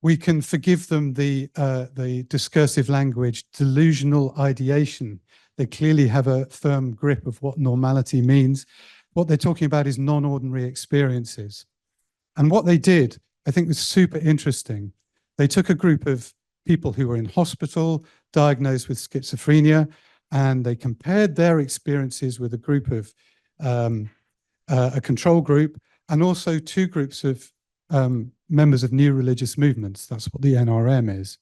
We can forgive them the discursive language, delusional ideation. They clearly have a firm grip of what normality means. What they're talking about is non-ordinary experiences. And what they did, I think, was super interesting. They took a group of people who were in hospital, diagnosed with schizophrenia, and they compared their experiences with a group of a control group, and also two groups of members of new religious movements. That's what the NRM is.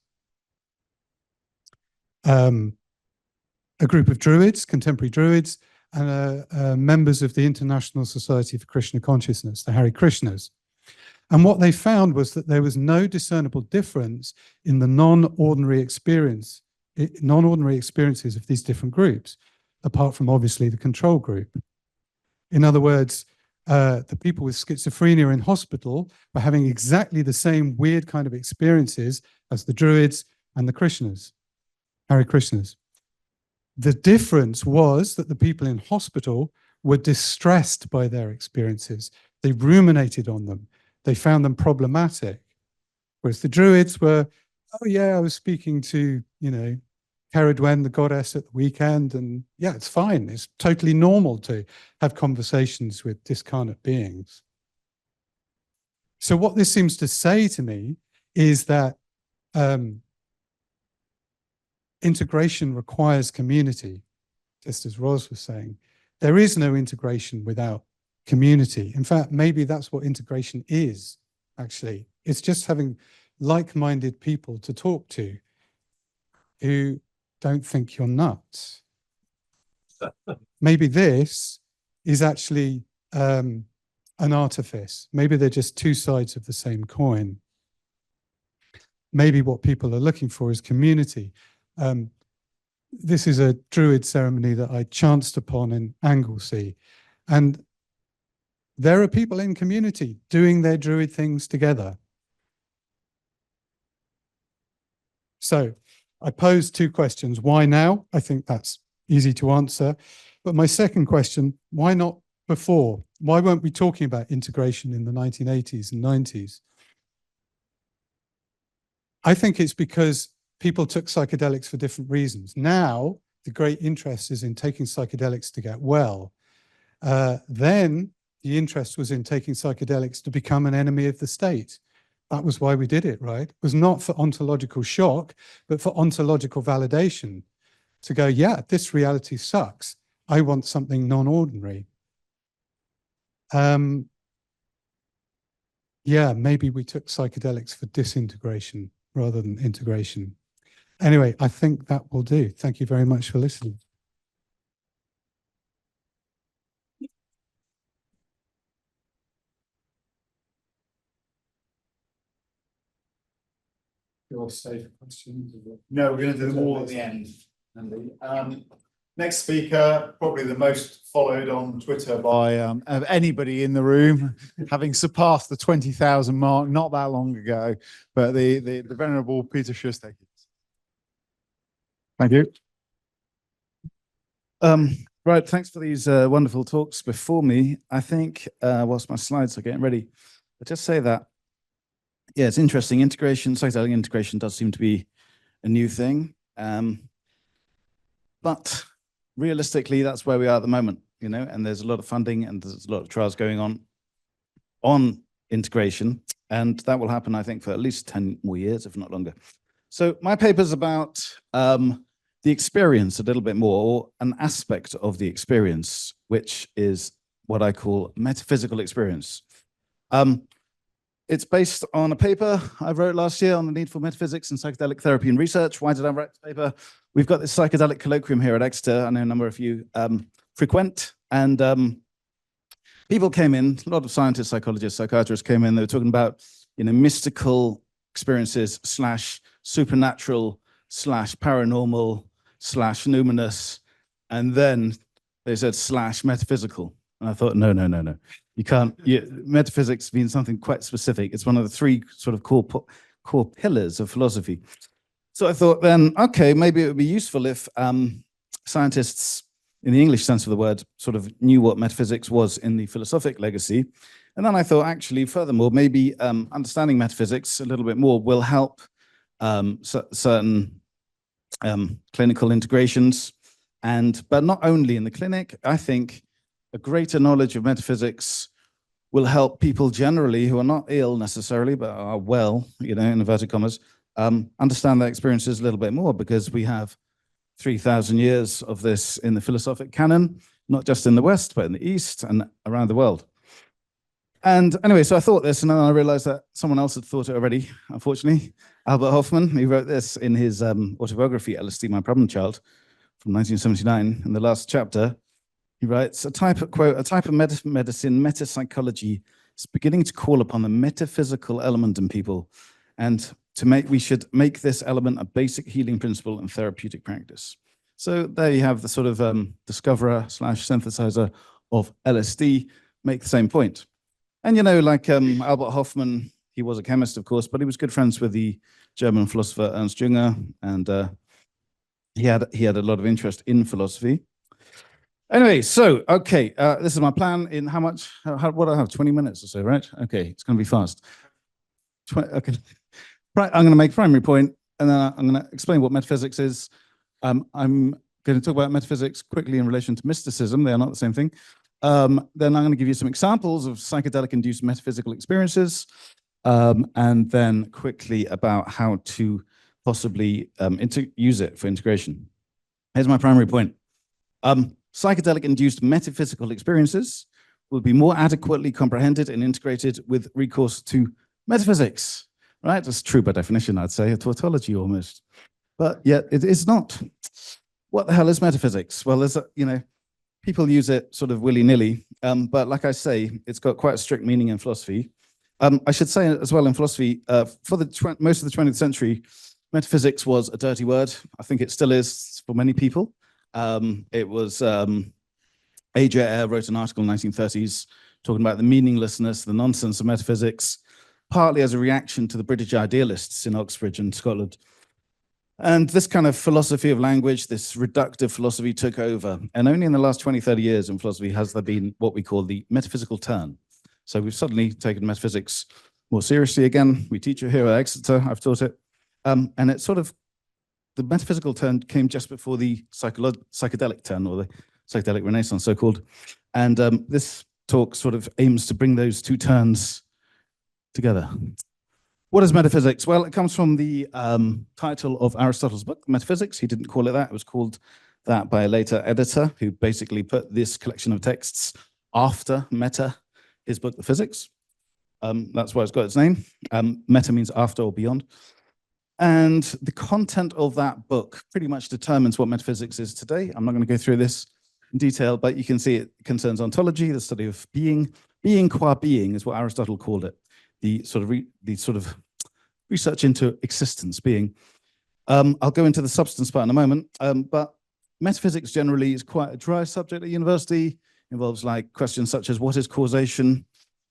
A group of Druids, contemporary Druids, and members of the International Society for Krishna Consciousness, the Hare Krishnas. And what they found was that there was no discernible difference in the non-ordinary experiences of these different groups, apart from obviously the control group. In other words, the people with schizophrenia in hospital were having exactly the same weird kind of experiences as the Druids and the Krishnas, Hare Krishnas. The difference was that the people in hospital were distressed by their experiences. They ruminated on them. They found them problematic. Whereas the Druids were, oh yeah, I was speaking to, you know, Caradwen, the goddess, at the weekend, and yeah, it's fine. It's totally normal to have conversations with discarnate beings. So what this seems to say to me is that integration requires community, just as Ros was saying. There is no integration without community. In fact, maybe that's what integration is, actually. It's just having like-minded people to talk to who don't think you're nuts. Maybe this is actually an artifice. Maybe they're just two sides of the same coin. Maybe what people are looking for is community. This is a Druid ceremony that I chanced upon in Anglesey. And there are people in community doing their Druid things together. So I posed two questions. Why now? I think that's easy to answer. But my second question, why not before? Why weren't we talking about integration in the 1980s and 90s? I think it's because people took psychedelics for different reasons. Now, the great interest is in taking psychedelics to get well. Then the interest was in taking psychedelics to become an enemy of the state. That was why we did it, right? It was not for ontological shock, but for ontological validation. To go, yeah, this reality sucks. I want something non-ordinary. Yeah, maybe we took psychedelics for disintegration rather than integration. Anyway, I think that will do. Thank you very much for listening. You'll stay for questions? No, we're going to do them all at the end, Andy. Next speaker, probably the most followed on Twitter by of anybody in the room, having surpassed the 20,000 mark not that long ago, but the venerable Peter Sjöstedt-Hughes. Thank you. Right, thanks for these wonderful talks before me. I think, whilst my slides are getting ready, I'll just say that, yeah, it's interesting. Integration, psychedelic integration does seem to be a new thing. But realistically, that's where we are at the moment, you know, and there's a lot of funding and there's a lot of trials going on integration. And that will happen, I think, for at least 10 more years, if not longer. So my paper's about the experience a little bit more, or an aspect of the experience, which is what I call metaphysical experience. It's based on a paper I wrote last year on the need for metaphysics and psychedelic therapy and research. Why did I write this paper? We've got this psychedelic colloquium here at Exeter. I know a number of you frequent, and people came in, a lot of scientists, psychologists, psychiatrists came in. They were talking about, you know, mystical experiences / supernatural / paranormal / numinous, and then they said / metaphysical. And I thought, no. You can't, metaphysics means something quite specific. It's one of the three sort of core pillars of philosophy. So I thought then, okay, maybe it would be useful if scientists, in the English sense of the word, sort of knew what metaphysics was in the philosophic legacy. And then I thought, actually, furthermore, maybe understanding metaphysics a little bit more will help certain clinical integrations. But not only in the clinic, I think a greater knowledge of metaphysics will help people generally who are not ill necessarily, but are well, in inverted commas, understand their experiences a little bit more, because we have 3,000 years of this in the philosophic canon, not just in the West, but in the East and around the world. And anyway, so I thought this, and then I realized that someone else had thought it already, unfortunately. Albert Hofmann, he wrote this in his autobiography, LSD, My Problem Child, from 1979. In the last chapter, he writes, a type of medicine, metapsychology, is beginning to call upon the metaphysical element in people, and we should make this element a basic healing principle in therapeutic practice. So there you have the sort of discoverer / synthesizer of LSD make the same point. And like Albert Hofmann, he was a chemist, of course, but he was good friends with the German philosopher Ernst Jünger, and he had a lot of interest in philosophy. Anyway, so, okay, this is my plan in how much, what do I have, 20 minutes or so, right? Okay, it's going to be fast. Okay, right, I'm going to make a primary point, and then I'm going to explain what metaphysics is. I'm going to talk about metaphysics quickly in relation to mysticism. They are not the same thing. Then I'm going to give you some examples of psychedelic-induced metaphysical experiences, and then quickly about how to possibly use it for integration. Here's my primary point. Psychedelic-induced metaphysical experiences will be more adequately comprehended and integrated with recourse to metaphysics. Right? That's true by definition, I'd say, a tautology almost. But yet it is not. What the hell is metaphysics? Well, there's people use it sort of willy-nilly, but like I say, it's got quite a strict meaning in philosophy. I should say as well, in philosophy, for most of the 20th century, metaphysics was a dirty word. I think it still is for many people. It was Adrian wrote an article in the 1930s talking about the meaninglessness, the nonsense of metaphysics, partly as a reaction to the British idealists in Oxford and Scotland. And this kind of philosophy of language, this reductive philosophy took over. And only in the last 20, 30 years in philosophy has there been what we call the metaphysical turn. So we've suddenly taken metaphysics more seriously again. We teach it here at Exeter, I've taught it. And it's sort of, the metaphysical turn came just before the psychedelic turn, or the psychedelic renaissance, so-called. And this talk sort of aims to bring those two turns together. What is metaphysics? Well, it comes from the title of Aristotle's book, Metaphysics. He didn't call it that. It was called that by a later editor who basically put this collection of texts after meta, his book, The Physics. That's why it's got its name. Meta means after or beyond. And the content of that book pretty much determines what metaphysics is today. I'm not going to go through this in detail, but you can see it concerns ontology, the study of being. Being qua being is what Aristotle called it. The sort of research into existence, being. I'll go into the substance part in a moment, but metaphysics generally is quite a dry subject at university. Involves like questions such as what is causation,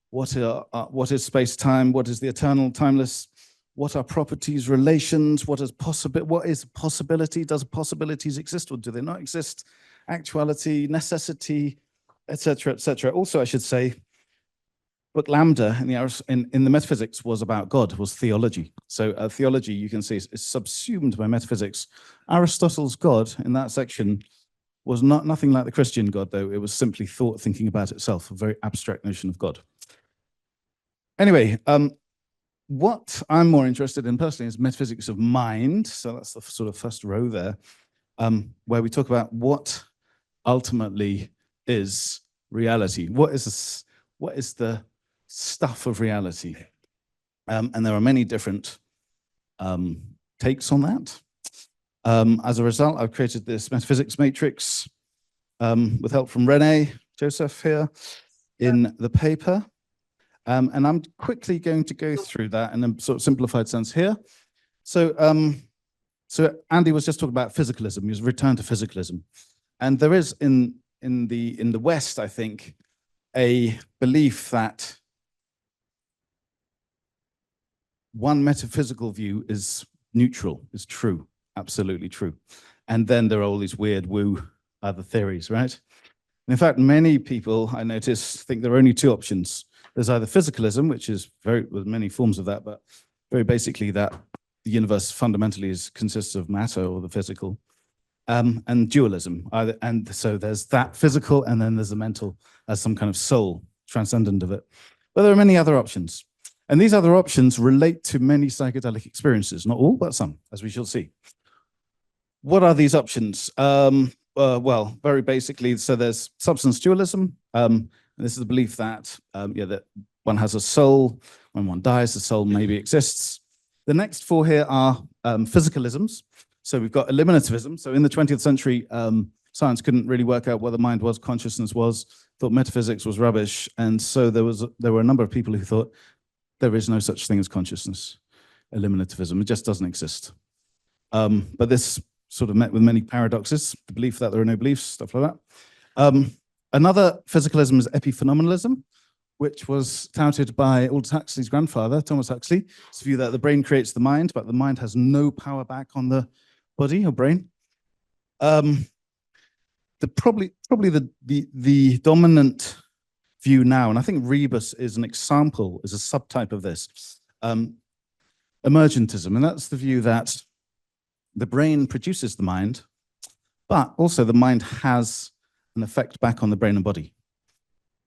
what is space-time, what is the eternal, timeless, what are properties, relations, what is possibility, does possibilities exist or do they not exist, actuality, necessity, etc., etc. Also, I should say, book Lambda in the metaphysics was about God, was theology. So theology, you can see, is subsumed by metaphysics. Aristotle's God in that section was nothing like the Christian God, though. It was simply thought thinking about itself, a very abstract notion of God. Anyway, what I'm more interested in personally is metaphysics of mind. So that's the sort of first row there, where we talk about what ultimately is reality. What is the stuff of reality? And there are many different takes on that. As a result, I've created this metaphysics matrix with help from René Joseph here in the paper. And I'm quickly going to go through that in a sort of simplified sense here. So, so Andy was just talking about physicalism. He was returned to physicalism. And there is in in the West, I think, a belief that one metaphysical view is neutral, is true, absolutely true. And then there are all these weird woo other theories, right? And in fact, many people I notice think there are only two options. There's either physicalism, which is with many forms of that, but very basically that the universe fundamentally consists of matter or the physical, and dualism. And so there's that physical, and then there's the mental as some kind of soul transcendent of it. But there are many other options. And these other options relate to many psychedelic experiences, not all, but some, as we shall see. What are these options? Well, very basically, so there's substance dualism. And this is the belief that, that one has a soul. When one dies, the soul maybe exists. The next four here are physicalisms. So we've got eliminativism. So in the 20th century, science couldn't really work out what the mind was, consciousness was, thought metaphysics was rubbish. And so there were a number of people who thought there is no such thing as consciousness, eliminativism. It just doesn't exist. But this sort of met with many paradoxes, the belief that there are no beliefs, stuff like that. Another physicalism is epiphenomenalism, which was touted by Aldous Huxley's grandfather, Thomas Huxley. It's the view that the brain creates the mind, but the mind has no power back on the body or brain. Probably the dominant view now, and I think rebus is an example, is a subtype of this, emergentism, and that's the view that the brain produces the mind, but also the mind has an effect back on the brain and body.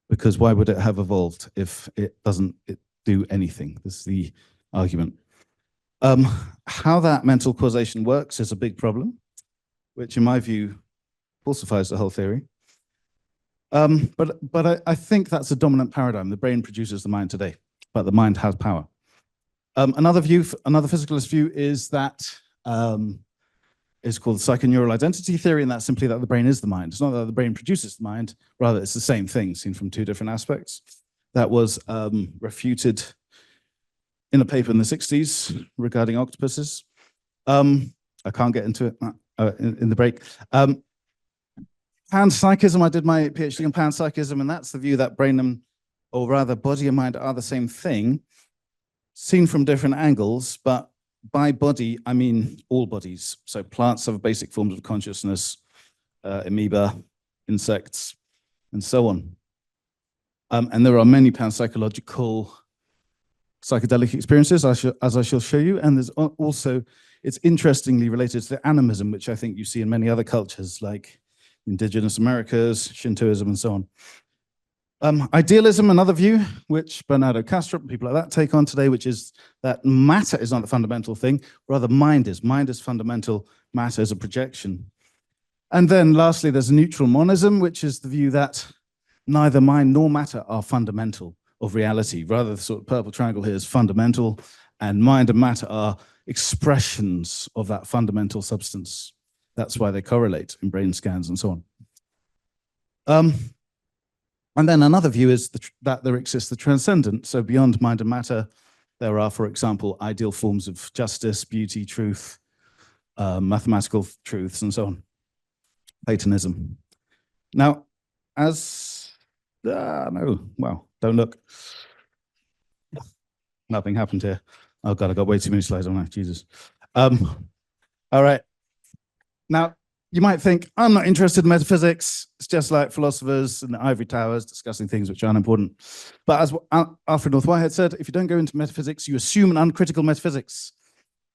Because why would it have evolved if it doesn't do anything? This is the argument. How that mental causation works is a big problem, which in my view falsifies the whole theory. But I think that's a dominant paradigm. The brain produces the mind today, but the mind has power. Another physicalist view is that is called the psychoneural identity theory, and that's simply that the brain is the mind. It's not that the brain produces the mind, rather it's the same thing seen from two different aspects. That was refuted in a paper in the 60s regarding octopuses. I can't get into it in the break. Panpsychism, I did my PhD in panpsychism, and that's the view that brain and, or rather body and mind are the same thing, seen from different angles, but by body, I mean all bodies. So plants have basic forms of consciousness, amoeba, insects, and so on. And there are many panpsychological psychedelic experiences, as I shall show you. And there's also, it's interestingly related to the animism, which I think you see in many other cultures, like Indigenous Americas, Shintoism, and so on. Idealism, another view, which Bernardo Kastrup, people like that take on today, which is that matter is not the fundamental thing, rather mind is. Mind is fundamental, matter is a projection. And then lastly, there's neutral monism, which is the view that neither mind nor matter are fundamental of reality. Rather, the sort of purple triangle here is fundamental, and mind and matter are expressions of that fundamental substance. That's why they correlate in brain scans and so on. And then another view is that there exists the transcendent. So beyond mind and matter, there are, for example, ideal forms of justice, beauty, truth, mathematical truths, and so on. Platonism. Now, don't look. Nothing happened here. Oh God, I got way too many slides on that, Jesus. All right. Now, you might think, I'm not interested in metaphysics. It's just like philosophers in the ivory towers discussing things which aren't important. But as Alfred North Whitehead said, if you don't go into metaphysics, you assume an uncritical metaphysics.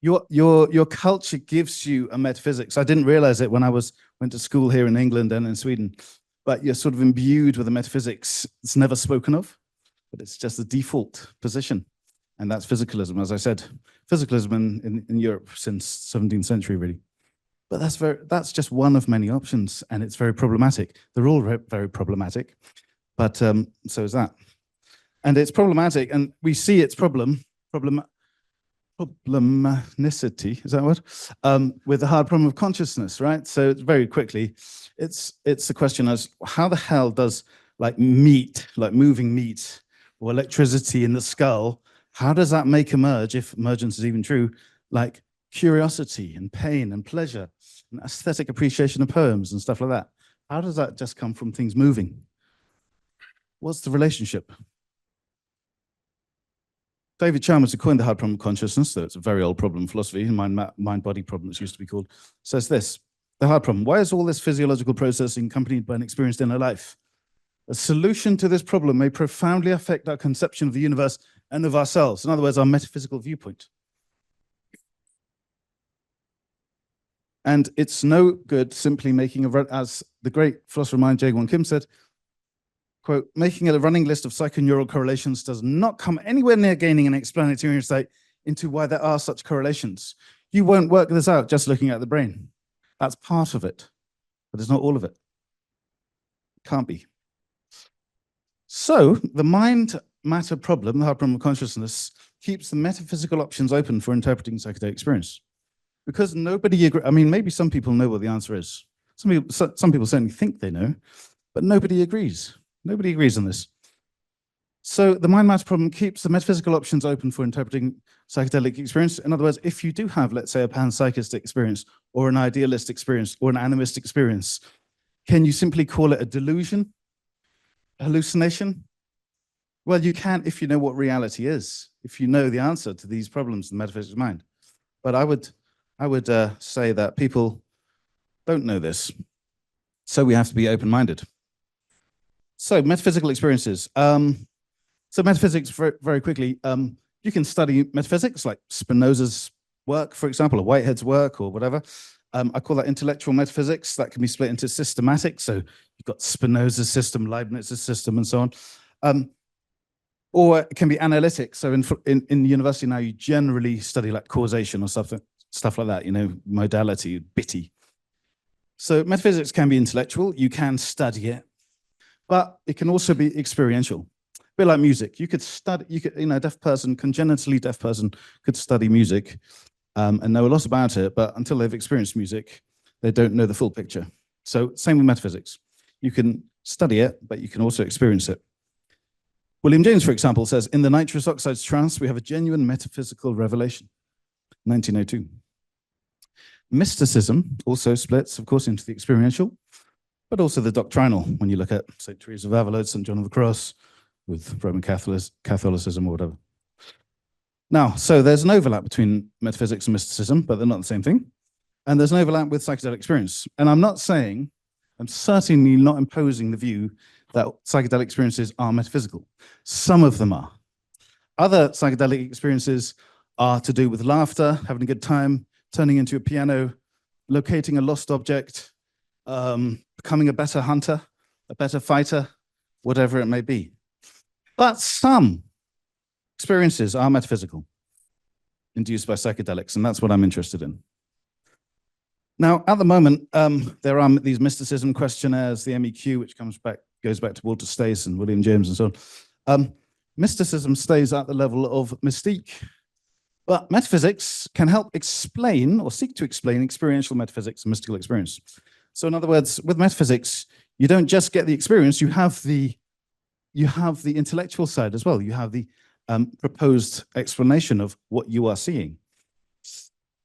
Your culture gives you a metaphysics. I didn't realize it when I went to school here in England and in Sweden, but you're sort of imbued with a metaphysics. It's never spoken of, but it's just the default position. And that's physicalism, as I said. Physicalism in Europe since 17th century, really. But that's just one of many options, and it's very problematic. They're all very problematic, but so is that. And it's problematic, and we see its problematicity, is that what? With the hard problem of consciousness, right? So very quickly, it's the question as how the hell does like meat, like moving meat or electricity in the skull, how does that make emerge, if emergence is even true, like curiosity and pain and pleasure and aesthetic appreciation of poems and stuff like that? How does that just come from things moving? What's the relationship? David Chalmers, who coined the hard problem of consciousness, though it's a very old problem in philosophy, mind-body problem it's used to be called, says this: the hard problem, why is all this physiological processing accompanied by an experienced inner life? A solution to this problem may profoundly affect our conception of the universe and of ourselves. In other words, our metaphysical viewpoint. And it's no good simply making as the great philosopher of mind, Jae Kim said, quote, making a running list of psychoneural correlations does not come anywhere near gaining an explanatory insight into why there are such correlations. You won't work this out just looking at the brain. That's part of it, but it's not all of it. Can't be. So the mind-matter problem, the hard problem of consciousness, keeps the metaphysical options open for interpreting psychedelic experience. Because nobody agrees. I mean, maybe some people know what the answer is. Some people certainly think they know, but nobody agrees. Nobody agrees on this. So the mind-matter problem keeps the metaphysical options open for interpreting psychedelic experience. In other words, if you do have, let's say, a panpsychistic experience or an idealist experience or an animist experience, can you simply call it a delusion, a hallucination? Well, you can if you know what reality is, if you know the answer to these problems in the metaphysics of mind. But I would say that people don't know this, so we have to be open-minded. So metaphysical experiences. So metaphysics, very quickly, you can study metaphysics like Spinoza's work, for example, or Whitehead's work or whatever. I call that intellectual metaphysics. That can be split into systematic. So you've got Spinoza's system, Leibniz's system, and so on. Or it can be analytic. So in university now, you generally study like causation or stuff like that, you know, modality, bitty. So metaphysics can be intellectual. You can study it, but it can also be experiential. A bit like music. You could study, a deaf person, congenitally deaf person could study music and know a lot about it, but until they've experienced music, they don't know the full picture. So same with metaphysics. You can study it, but you can also experience it. William James, for example, says, in the nitrous oxides trance, we have a genuine metaphysical revelation. 1902. Mysticism also splits, of course, into the experiential, but also the doctrinal, when you look at St. Teresa of Avila, St. John of the Cross, with Roman Catholicism or whatever. Now, so there's an overlap between metaphysics and mysticism, but they're not the same thing. And there's an overlap with psychedelic experience. And I'm certainly not imposing the view that psychedelic experiences are metaphysical. Some of them are. Other psychedelic experiences are to do with laughter, having a good time, turning into a piano, locating a lost object, becoming a better hunter, a better fighter, whatever it may be. But some experiences are metaphysical, induced by psychedelics, and that's what I'm interested in. Now, at the moment, there are these mysticism questionnaires, the MEQ, which goes back to Walter Stace and William James and so on. Mysticism stays at the level of mystique, but metaphysics can help explain or seek to explain experiential metaphysics and mystical experience. So in other words, with metaphysics, you don't just get the experience, you have the intellectual side as well. You have the proposed explanation of what you are seeing.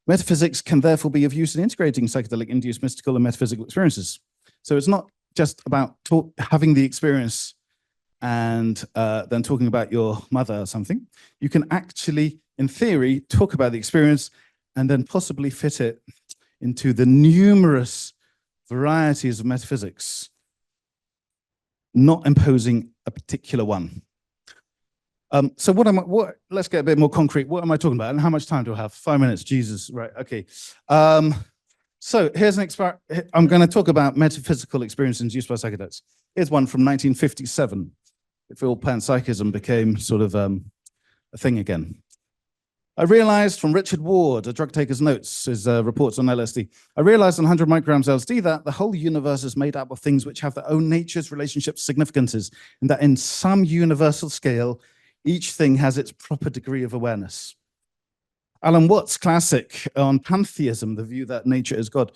Metaphysics can therefore be of use in integrating psychedelic-induced mystical and metaphysical experiences. So it's not just about having the experience and then talking about your mother or something. You can actually, in theory, talk about the experience and then possibly fit it into the numerous varieties of metaphysics, not imposing a particular one. So let's get a bit more concrete. What am I talking about? And how much time do I have? 5 minutes, Jesus, right, okay. So here's I'm gonna talk about metaphysical experiences used by psychedelics. Here's one from 1957. Before panpsychism became sort of a thing again. I realized from Richard Ward, a drug taker's notes, his reports on LSD, I realized on 100 micrograms LSD that the whole universe is made up of things which have their own natures, relationships, significances, and that in some universal scale, each thing has its proper degree of awareness. Alan Watts' classic on pantheism, the view that nature is God,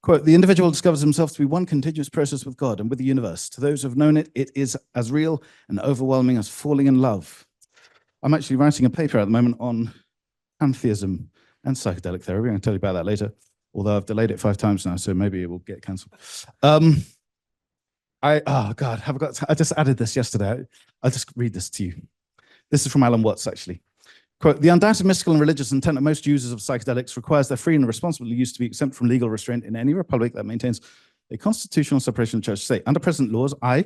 quote, the individual discovers himself to be one continuous process with God and with the universe. To those who have known it, it is as real and overwhelming as falling in love. I'm actually writing a paper at the moment on pantheism and psychedelic therapy. I'm going to tell you about that later, although I've delayed it 5 times now, so maybe it will get cancelled. Oh God, I just added this yesterday. I'll just read this to you. This is from Alan Watts, actually. Quote, the undoubted mystical and religious intent of most users of psychedelics requires their free and responsible use to be exempt from legal restraint in any republic that maintains a constitutional separation of church and state. Under present laws, I,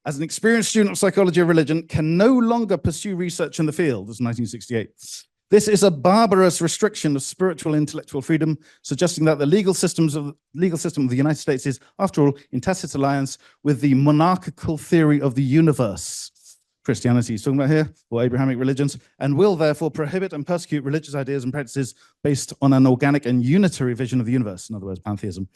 as an experienced student of psychology of religion, can no longer pursue research in the field. This is 1968. This is a barbarous restriction of spiritual intellectual freedom, suggesting that the legal system of the United States is, after all, in tacit alliance with the monarchical theory of the universe. Christianity is talking about here, or Abrahamic religions, and will therefore prohibit and persecute religious ideas and practices based on an organic and unitary vision of the universe, in other words, pantheism.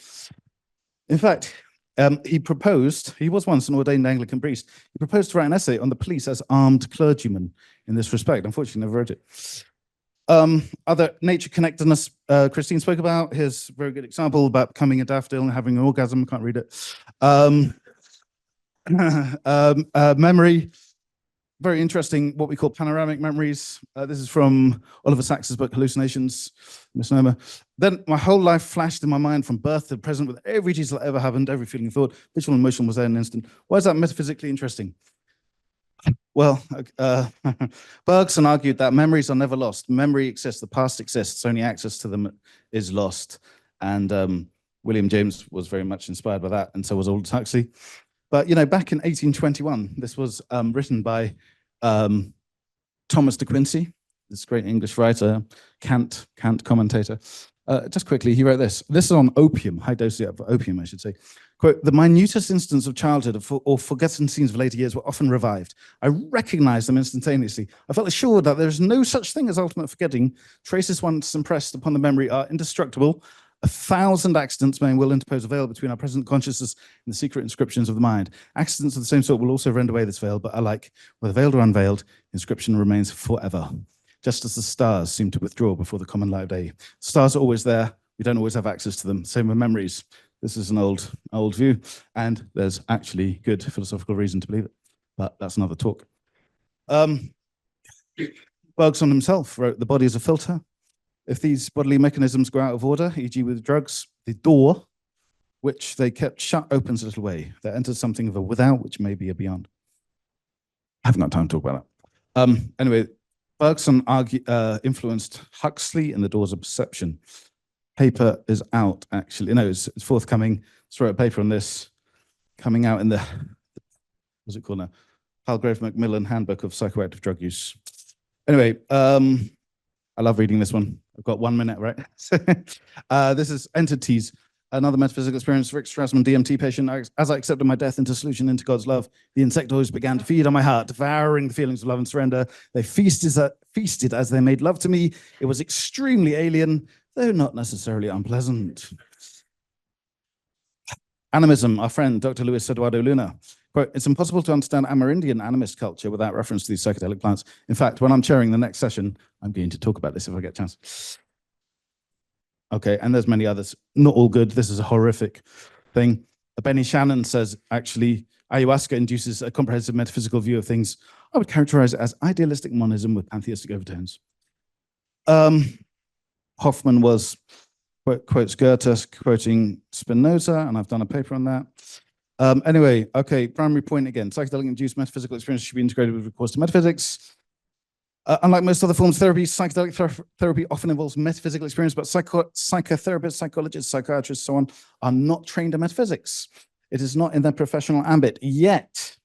In fact, he was once an ordained Anglican priest. He proposed to write an essay on the police as armed clergymen in this respect. Unfortunately, never wrote it. Other nature connectedness Christine spoke about. Here's a very good example about becoming a daffodil and having an orgasm. Can't read it. Memory. Very interesting, what we call panoramic memories. This is from Oliver Sacks's book, Hallucinations, Misnomer. Then my whole life flashed in my mind from birth to present with every detail that ever happened, every feeling and thought, visual and emotion was there in an instant. Why is that metaphysically interesting? Well, Bergson argued that memories are never lost. Memory exists, the past exists, only access to them is lost. And William James was very much inspired by that, and so was Aldous Huxley. But, you know, back in 1821, this was written by Thomas de Quincey, this great English writer, Kant commentator. Just quickly, he wrote this. This is on opium, high doses of opium, I should say. Quote, the minutest instants of childhood or forgotten scenes of later years were often revived. I recognized them instantaneously. I felt assured that there is no such thing as ultimate forgetting. Traces once impressed upon the memory are indestructible. 1,000 accidents may and will interpose a veil between our present consciousness and the secret inscriptions of the mind. Accidents of the same sort will also rend away this veil, but alike, whether veiled or unveiled, the inscription remains forever. Just as the stars seem to withdraw before the common light of day. Stars are always there. We don't always have access to them. Same with memories. This is an old view, and there's actually good philosophical reason to believe it, but that's another talk. Bergson himself wrote, the body is a filter. If these bodily mechanisms go out of order, e.g. with drugs, the door, which they kept shut, opens a little way. There enters something of a without, which may be a beyond. I haven't got time to talk about that. Anyway, Bergson influenced Huxley in The Doors of Perception. Paper is out, actually. No, it's forthcoming. Just wrote a paper on this, coming out in the, what's it called now? Palgrave Macmillan Handbook of Psychoactive Drug Use. Anyway, I love reading this one. I've got 1 minute, right? This is Entities, another metaphysical experience. Rick Strassman, DMT patient. As I accepted my death into solution into God's love, the insectoids began to feed on my heart, devouring the feelings of love and surrender. They feasted as they made love to me. It was extremely alien, though not necessarily unpleasant. Animism, our friend, Dr. Luis Eduardo Luna. Quote, it's impossible to understand Amerindian animist culture without reference to these psychedelic plants. In fact, when I'm chairing the next session, I'm going to talk about this if I get a chance. Okay, and there's many others. Not all good. This is a horrific thing. Benny Shannon says, actually, ayahuasca induces a comprehensive metaphysical view of things. I would characterize it as idealistic monism with pantheistic overtones. Hoffman quotes Goethe, quoting Spinoza, and I've done a paper on that. Anyway, okay, primary point again. Psychedelic-induced metaphysical experience should be integrated with recourse to metaphysics. Unlike most other forms of therapy, psychedelic therapy often involves metaphysical experience, but psychotherapists, psychologists, psychiatrists, so on, are not trained in metaphysics. It is not in their professional ambit yet.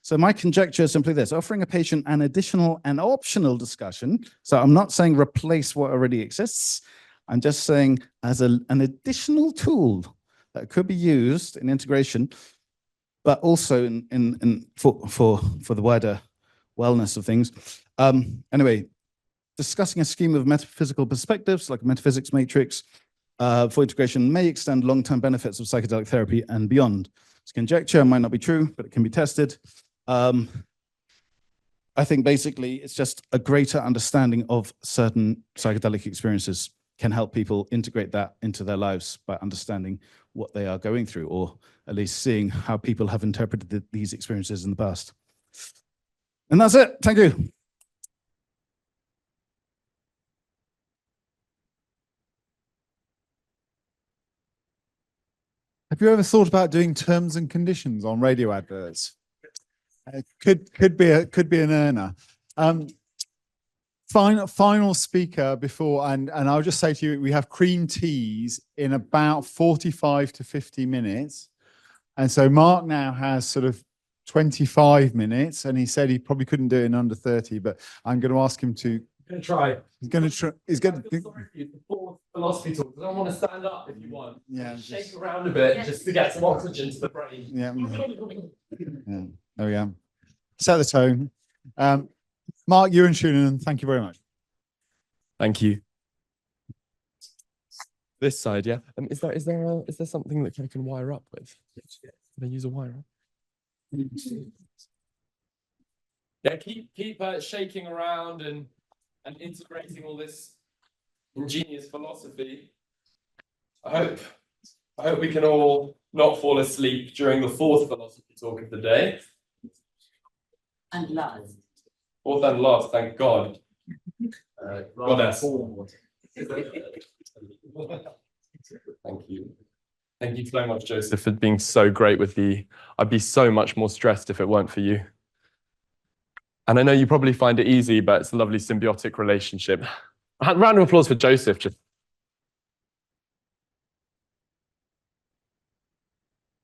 So my conjecture is simply this, offering a patient an additional and optional discussion. So I'm not saying replace what already exists. I'm just saying as an additional tool that could be used in integration, but also for the wider wellness of things. Anyway, discussing a scheme of metaphysical perspectives, like a metaphysics matrix, for integration may extend long-term benefits of psychedelic therapy and beyond. It's conjecture, might not be true, but it can be tested. I think basically it's just a greater understanding of certain psychedelic experiences can help people integrate that into their lives by understanding what they are going through, or at least seeing how people have interpreted these experiences in the past. And that's it. Thank you. Have you ever thought about doing terms and conditions on radio adverts? Could be an earner. Final speaker before, and I'll just say to you, we have cream teas in about 45 to 50 minutes. And so Mark now has sort of 25 minutes, and he said he probably couldn't do it in under 30, but I'm going to ask him to. Gonna try. He's going to try. He's going to. Before philosophy talk, I don't want to stand up if you want. Yeah. Shake around a bit just to get some oxygen to the brain. Yeah. Yeah. There we go. Set the tone. Mark, you and Schunemann, thank you very much. Thank you. This side, yeah. Is there something that I can wire up with? Can I use a wire up? Yeah, keep shaking around and integrating all this ingenious philosophy. I hope we can all not fall asleep during the fourth philosophy talk of the day. And last. Fourth and last, thank God. Goddess. Thank you. Thank you so much, Joseph, for being so great with I'd be so much more stressed if it weren't for you. And I know you probably find it easy, but it's a lovely symbiotic relationship. A round of applause for Joseph.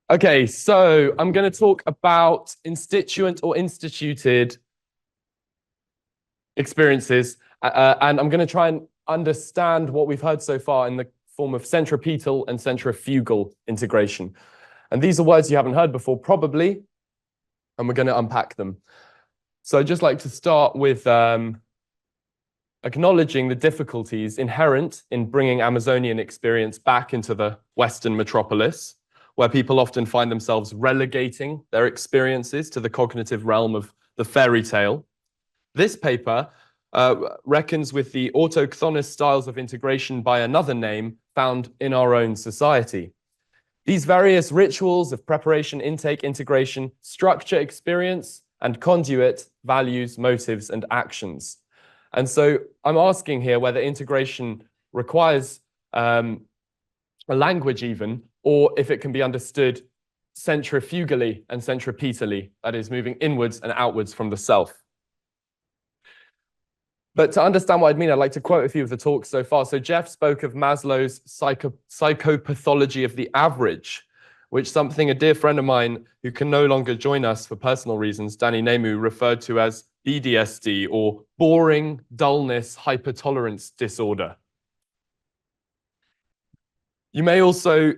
Okay, so I'm going to talk about instituent or instituted experiences, and I'm going to try and understand what we've heard so far in the form of centripetal and centrifugal integration. And these are words you haven't heard before, probably, and we're going to unpack them. So I'd just like to start with acknowledging the difficulties inherent in bringing Amazonian experience back into the Western metropolis, where people often find themselves relegating their experiences to the cognitive realm of the fairy tale. This paper reckons with the autochthonous styles of integration by another name found in our own society. These various rituals of preparation, intake, integration, structure experience, and conduit values, motives, and actions. And so I'm asking here whether integration requires a language even, or if it can be understood centrifugally and centripetally, that is, moving inwards and outwards from the self. But to understand what I mean, I'd like to quote a few of the talks so far. So Jeff spoke of Maslow's psychopathology of the average, which something a dear friend of mine who can no longer join us for personal reasons, Danny Nemu, referred to as BDSD, or boring dullness hypertolerance disorder. You may also,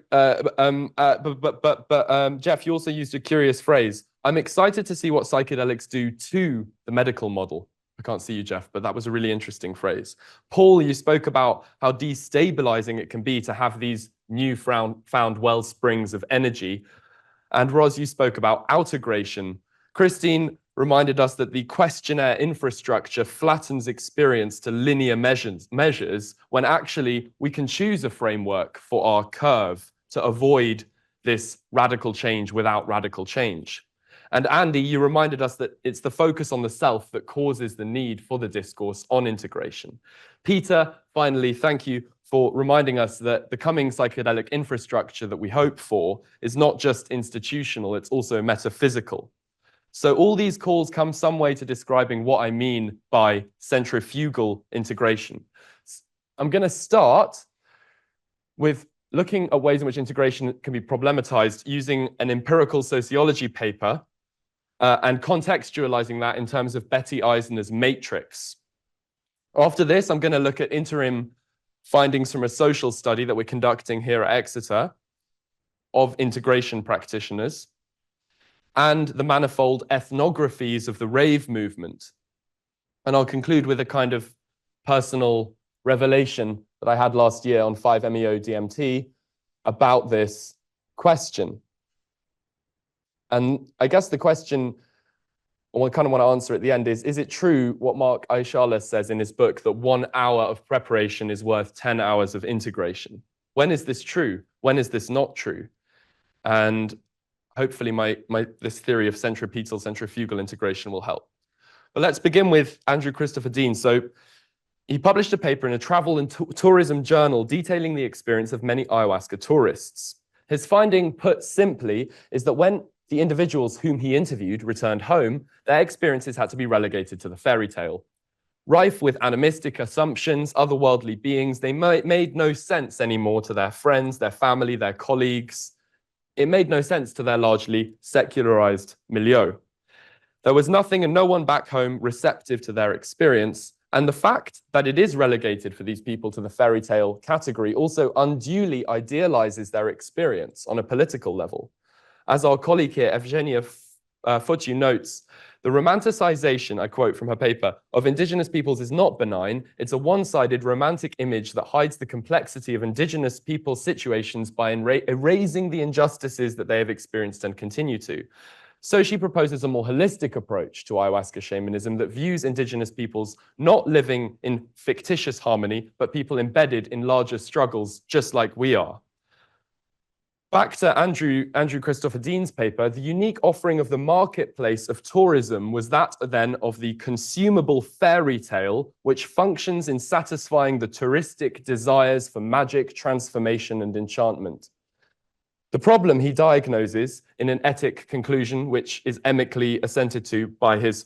Jeff, you also used a curious phrase. I'm excited to see what psychedelics do to the medical model. I can't see you, Jeff, but that was a really interesting phrase. Paul, you spoke about how destabilizing it can be to have these new found well springs of energy. And Roz, you spoke about outegration. Christine reminded us that the questionnaire infrastructure flattens experience to linear measures when actually we can choose a framework for our curve to avoid this radical change without radical change. And Andy, you reminded us that it's the focus on the self that causes the need for the discourse on integration. Peter, finally, thank you for reminding us that the coming psychedelic infrastructure that we hope for is not just institutional, it's also metaphysical. So all these calls come some way to describing what I mean by centrifugal integration. I'm going to start with looking at ways in which integration can be problematized using an empirical sociology paper and contextualizing that in terms of Betty Eisner's matrix. After this, I'm going to look at interim findings from a social study that we're conducting here at Exeter of integration practitioners and the manifold ethnographies of the rave movement. And I'll conclude with a kind of personal revelation that I had last year on 5-MeO-DMT about this question. And I guess the question I kind of want to answer at the end is it true what Mark Aishala says in his book that 1 hour of preparation is worth 10 hours of integration? When is this true? When is this not true? And hopefully this theory of centripetal, centrifugal integration will help. But let's begin with Andrew Christopher Dean. So he published a paper in a travel and tourism journal detailing the experience of many ayahuasca tourists. His finding, put simply, is that when the individuals whom he interviewed returned home, their experiences had to be relegated to the fairy tale. Rife with animistic assumptions, otherworldly beings, they made no sense anymore to their friends, their family, their colleagues. It made no sense to their largely secularized milieu. There was nothing and no one back home receptive to their experience, and the fact that it is relegated for these people to the fairy tale category also unduly idealizes their experience on a political level. As our colleague here, Evgenia Fuciu, notes, the romanticization, I quote from her paper, of indigenous peoples is not benign. It's a one-sided romantic image that hides the complexity of indigenous people's situations by erasing the injustices that they have experienced and continue to. So she proposes a more holistic approach to ayahuasca shamanism that views indigenous peoples not living in fictitious harmony, but people embedded in larger struggles, just like we are. Back to Andrew Christopher Dean's paper, the unique offering of the marketplace of tourism was that then of the consumable fairy tale, which functions in satisfying the touristic desires for magic, transformation, and enchantment. The problem he diagnoses in an ethic conclusion, which is amicably assented to by his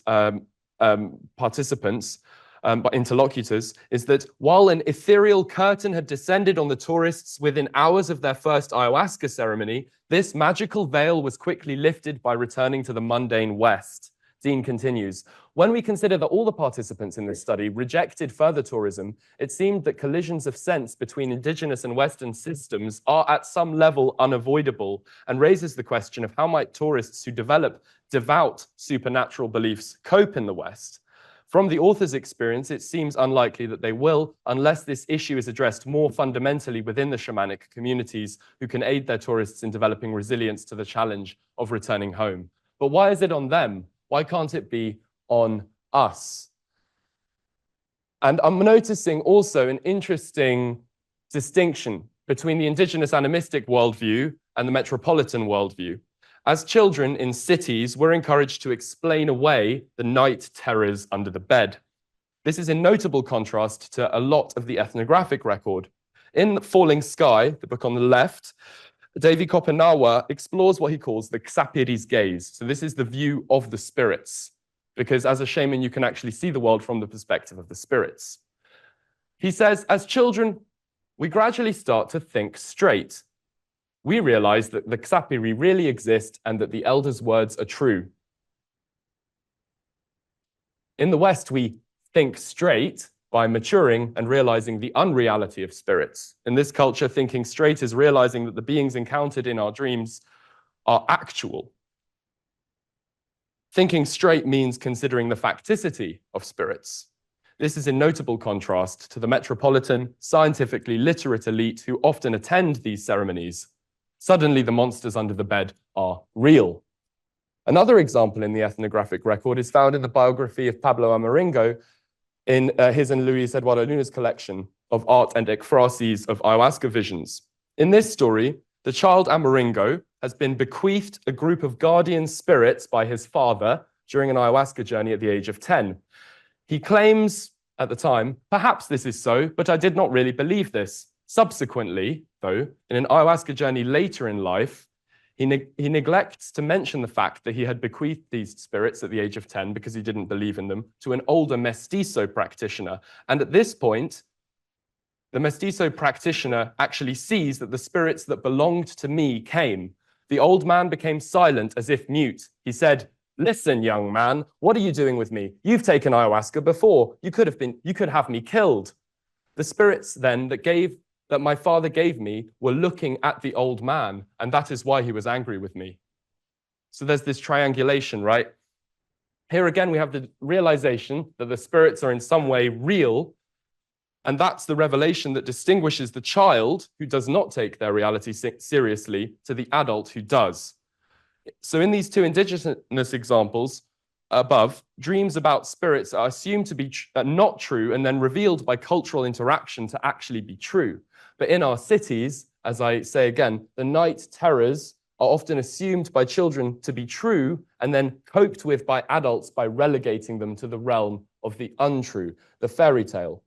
participants, by interlocutors, is that while an ethereal curtain had descended on the tourists within hours of their first ayahuasca ceremony, this magical veil was quickly lifted by returning to the mundane West. Dean continues, when we consider that all the participants in this study rejected further tourism, it seemed that collisions of sense between indigenous and Western systems are at some level unavoidable, and raises the question of how might tourists who develop devout supernatural beliefs cope in the West. From the author's experience, it seems unlikely that they will, unless this issue is addressed more fundamentally within the shamanic communities who can aid their tourists in developing resilience to the challenge of returning home. But why is it on them? Why can't it be on us? And I'm noticing also an interesting distinction between the indigenous animistic worldview and the metropolitan worldview. As children in cities, we're encouraged to explain away the night terrors under the bed. This is in notable contrast to a lot of the ethnographic record. In Falling Sky, the book on the left, Davy Kopenawa explores what he calls the Xapiri's gaze. So this is the view of the spirits, because as a shaman, you can actually see the world from the perspective of the spirits. He says, as children, we gradually start to think straight. We realize that the Xapiri really exist and that the elders' words are true. In the West, we think straight by maturing and realizing the unreality of spirits. In this culture, thinking straight is realizing that the beings encountered in our dreams are actual. Thinking straight means considering the facticity of spirits. This is in notable contrast to the metropolitan, scientifically literate elite who often attend these ceremonies. Suddenly, the monsters under the bed are real. Another example in the ethnographic record is found in the biography of Pablo Amaringo in his and Luis Eduardo Luna's collection of art and ekphrases of ayahuasca visions. In this story, the child Amaringo has been bequeathed a group of guardian spirits by his father during an ayahuasca journey at the age of 10. He claims at the time, perhaps this is so, but I did not really believe this. Subsequently, though, in an ayahuasca journey later in life, he neglects to mention the fact that he had bequeathed these spirits at the age of 10 because he didn't believe in them to an older mestizo practitioner. And at this point, the mestizo practitioner actually sees that the spirits that belonged to me came. The old man became silent as if mute. He said, listen, young man, what are you doing with me? You've taken ayahuasca before. You could have me killed. The spirits then that my father gave me were looking at the old man, and that is why he was angry with me. So there's this triangulation, right? Here again, we have the realization that the spirits are in some way real, and that's the revelation that distinguishes the child who does not take their reality seriously to the adult who does. So in these two indigenous examples above, dreams about spirits are assumed to be not true and then revealed by cultural interaction to actually be true. But in our cities, as I say again, the night terrors are often assumed by children to be true and then coped with by adults by relegating them to the realm of the untrue, the fairy tale.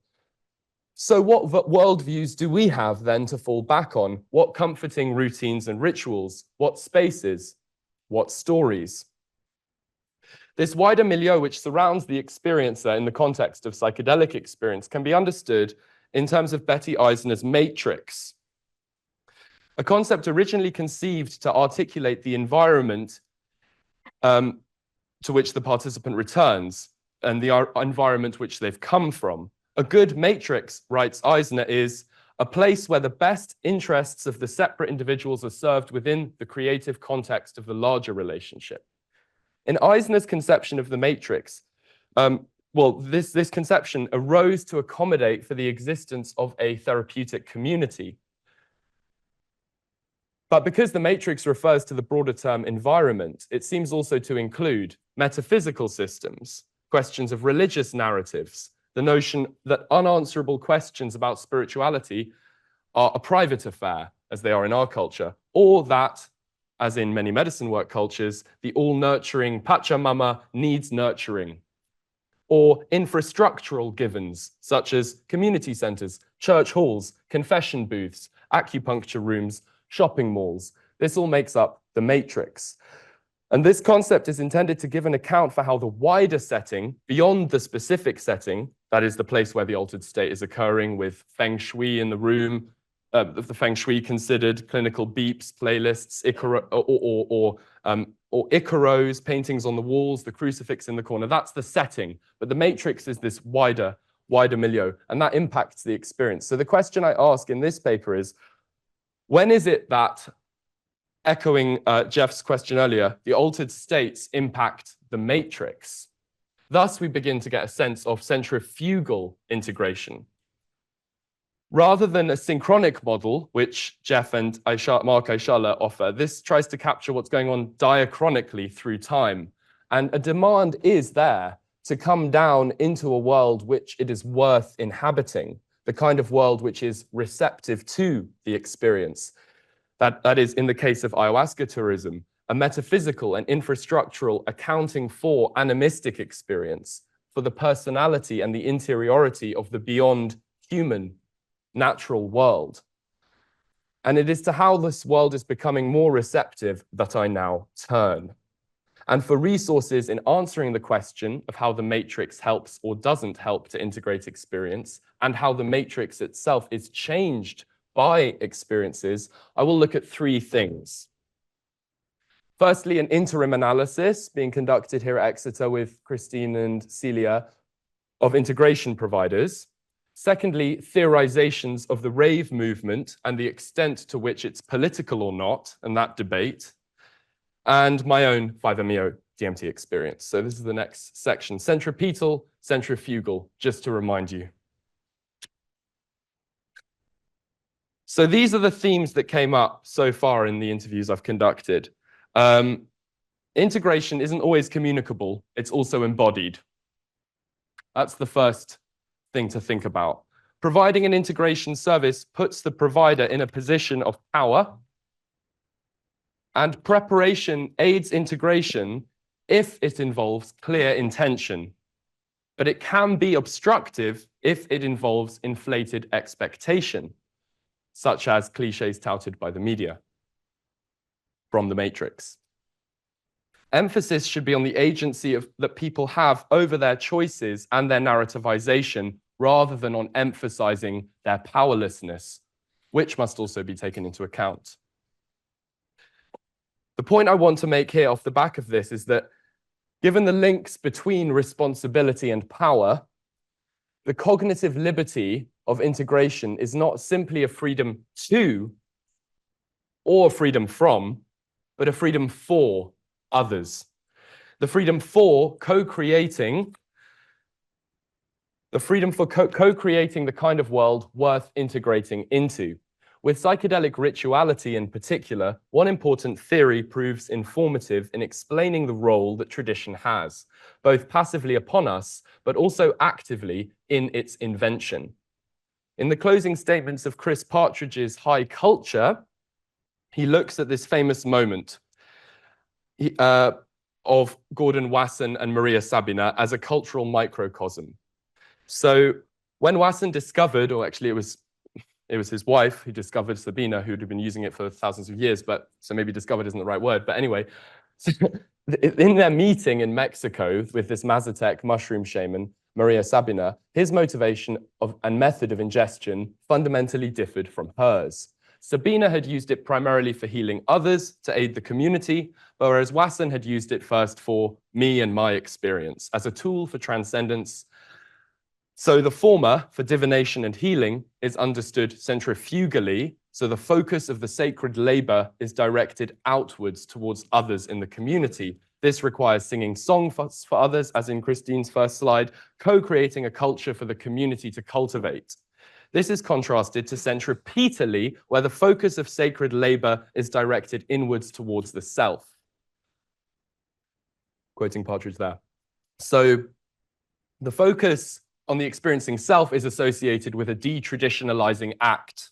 So what worldviews do we have then to fall back on? What comforting routines and rituals? What spaces? What stories? This wider milieu which surrounds the experiencer in the context of psychedelic experience can be understood in terms of Betty Eisner's matrix, a concept originally conceived to articulate the environment to which the participant returns and the environment which they've come from. A good matrix, writes Eisner, is a place where the best interests of the separate individuals are served within the creative context of the larger relationship. In Eisner's conception of the matrix, this conception arose to accommodate for the existence of a therapeutic community. But because the matrix refers to the broader term environment, it seems also to include metaphysical systems, questions of religious narratives, the notion that unanswerable questions about spirituality are a private affair, as they are in our culture, or that, as in many medicine work cultures, the all-nurturing Pachamama needs nurturing, or infrastructural givens, such as community centers, church halls, confession booths, acupuncture rooms, shopping malls. This all makes up the matrix. And this concept is intended to give an account for how the wider setting, beyond the specific setting, that is the place where the altered state is occurring with feng shui in the room, the feng shui considered, clinical beeps, playlists, or Icaros, paintings on the walls, the crucifix in the corner. That's the setting. But the matrix is this wider milieu, and that impacts the experience. So the question I ask in this paper is, when is it that, echoing Jeff's question earlier, the altered states impact the matrix? Thus, we begin to get a sense of centrifugal integration. Rather than a synchronic model, which Jeff and Mark Hauskeller offer, this tries to capture what's going on diachronically through time. And a demand is there to come down into a world which it is worth inhabiting, the kind of world which is receptive to the experience. That is, in the case of ayahuasca tourism, a metaphysical and infrastructural accounting for animistic experience, for the personality and the interiority of the beyond human natural world. And it is to how this world is becoming more receptive that I now turn. And for resources in answering the question of how the matrix helps or doesn't help to integrate experience, and how the matrix itself is changed by experiences, I will look at three things. Firstly, an interim analysis being conducted here at Exeter with Christine and Celia of integration providers. Secondly, theorizations of the rave movement and the extent to which it's political or not, and that debate. And my own 5-MeO DMT experience. So this is the next section, centripetal, centrifugal, just to remind you. So these are the themes that came up so far in the interviews I've conducted. Integration isn't always communicable, it's also embodied. That's the first thing to think about. Providing an integration service puts the provider in a position of power, and preparation aids integration if it involves clear intention. But it can be obstructive if it involves inflated expectation, such as cliches touted by the media from the Matrix. Emphasis should be on the agency that people have over their choices and their narrativization, rather than on emphasizing their powerlessness, which must also be taken into account. The point I want to make here off the back of this is that given the links between responsibility and power, the cognitive liberty of integration is not simply a freedom to or freedom from, but a freedom for others. The freedom for co-creating, the kind of world worth integrating into. With psychedelic rituality in particular, one important theory proves informative in explaining the role that tradition has, both passively upon us, but also actively in its invention. In the closing statements of Chris Partridge's High Culture, he looks at this famous moment of Gordon Wasson and Maria Sabina as a cultural microcosm. So When Wasson discovered, or actually it was his wife who discovered Sabina, who'd been using it for thousands of years, but so maybe discovered isn't the right word. But anyway, so in their meeting in Mexico with this Mazatec mushroom shaman, Maria Sabina, his motivation and method of ingestion fundamentally differed from hers. Sabina had used it primarily for healing others to aid the community, whereas Wasson had used it first for me and my experience as a tool for transcendence. So the former, for divination and healing, is understood centrifugally. So the focus of the sacred labor is directed outwards towards others in the community. This requires singing songs for others, as in Christine's first slide, co-creating a culture for the community to cultivate. This is contrasted to centripetally, where the focus of sacred labor is directed inwards towards the self. Quoting Partridge there. So the focus on the experiencing self is associated with a detraditionalizing act.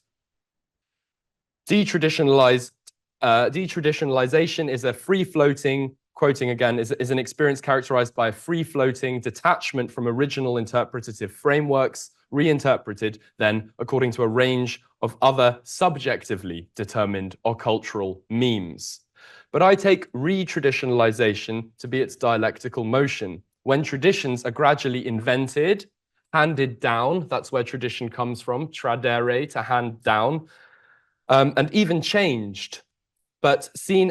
Detraditionalization is a free-floating, quoting again, is an experience characterized by a free-floating detachment from original interpretative frameworks, reinterpreted then according to a range of other subjectively determined or cultural memes. But I take re-traditionalization to be its dialectical motion. When traditions are gradually invented, handed down, that's where tradition comes from, tradere, to hand down, and even changed, but seen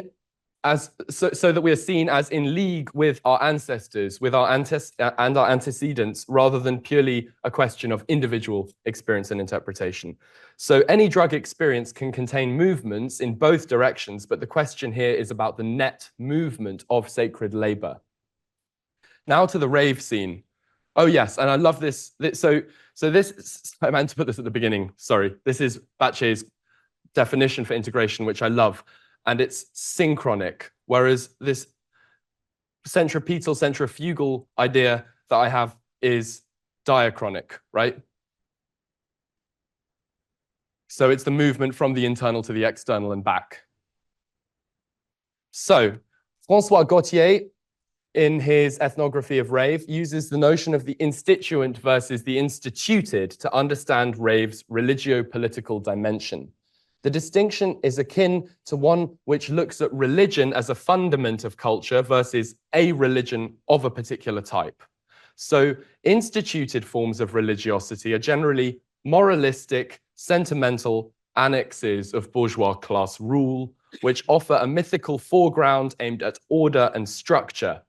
as, so that we are seen as in league with our ancestors, with our antecedents, rather than purely a question of individual experience and interpretation. So any drug experience can contain movements in both directions, but the question here is about the net movement of sacred labor. Now to the rave scene. Oh yes, and I love this. So this, I meant to put this at the beginning, sorry. This is Batche's definition for integration, which I love. And it's synchronic, whereas this centripetal, centrifugal idea that I have is diachronic, right? So it's the movement from the internal to the external and back. So François Gauthier, in his ethnography of rave, uses the notion of the instituent versus the instituted to understand rave's religio-political dimension. The distinction is akin to one which looks at religion as a fundament of culture versus a religion of a particular type. So instituted forms of religiosity are generally moralistic, sentimental annexes of bourgeois class rule, which offer a mythical foreground aimed at order and structure,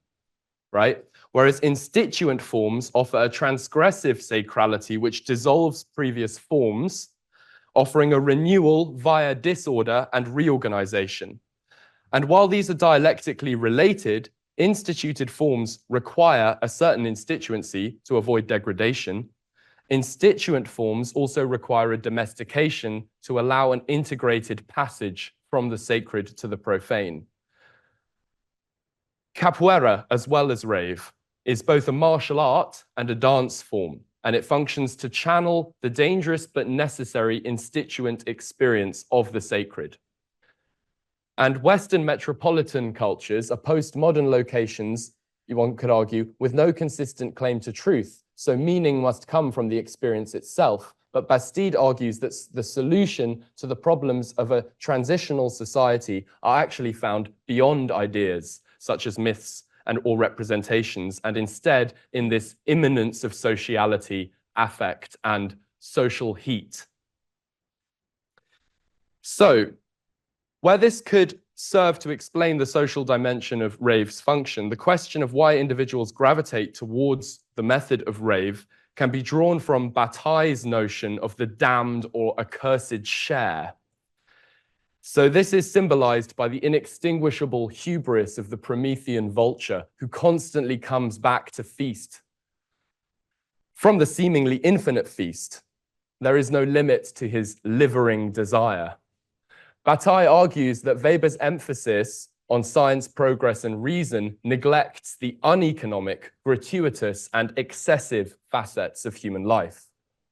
right? Whereas instituent forms offer a transgressive sacrality which dissolves previous forms, offering a renewal via disorder and reorganization. And while these are dialectically related, instituted forms require a certain instituency to avoid degradation. Instituent forms also require a domestication to allow an integrated passage from the sacred to the profane. Capoeira, as well as rave, is both a martial art and a dance form, and it functions to channel the dangerous but necessary instituent experience of the sacred. And Western metropolitan cultures are postmodern locations, one could argue, with no consistent claim to truth, so meaning must come from the experience itself. But Bastide argues that the solution to the problems of a transitional society are actually found beyond ideas, such as myths or representations, and instead in this immanence of sociality, affect, and social heat. So, where this could serve to explain the social dimension of rave's function, the question of why individuals gravitate towards the method of rave can be drawn from Bataille's notion of the damned or accursed share. So this is symbolized by the inextinguishable hubris of the Promethean vulture who constantly comes back to feast. From the seemingly infinite feast, there is no limit to his livering desire. Bataille argues that Weber's emphasis on science, progress, and reason neglects the uneconomic, gratuitous, and excessive facets of human life.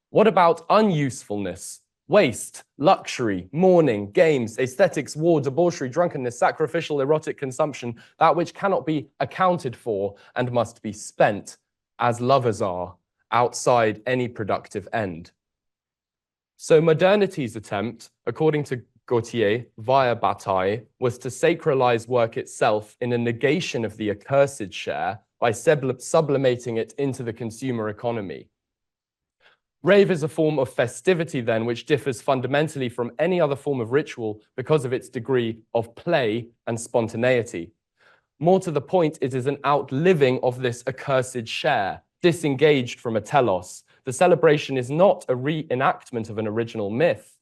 What about unusefulness? Waste, luxury, mourning, games, aesthetics, war, debauchery, drunkenness, sacrificial, erotic consumption, that which cannot be accounted for and must be spent, as lovers are, outside any productive end. So modernity's attempt, according to Gautier, via Bataille, was to sacralize work itself in a negation of the accursed share by sublimating it into the consumer economy. Rave is a form of festivity then, which differs fundamentally from any other form of ritual because of its degree of play and spontaneity. More to the point, it is an outliving of this accursed share, disengaged from a telos. The celebration is not a reenactment of an original myth,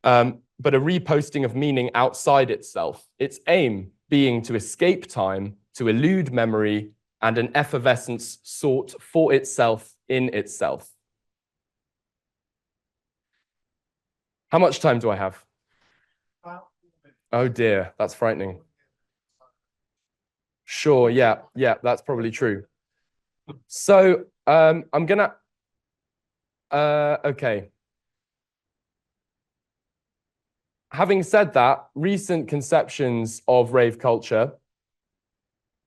but a reposting of meaning outside itself, its aim being to escape time, to elude memory, and an effervescence sought for itself in itself. How much time do I have? Oh dear, that's frightening. Sure, yeah, that's probably true. So I'm gonna, okay. Having said that, recent conceptions of rave culture,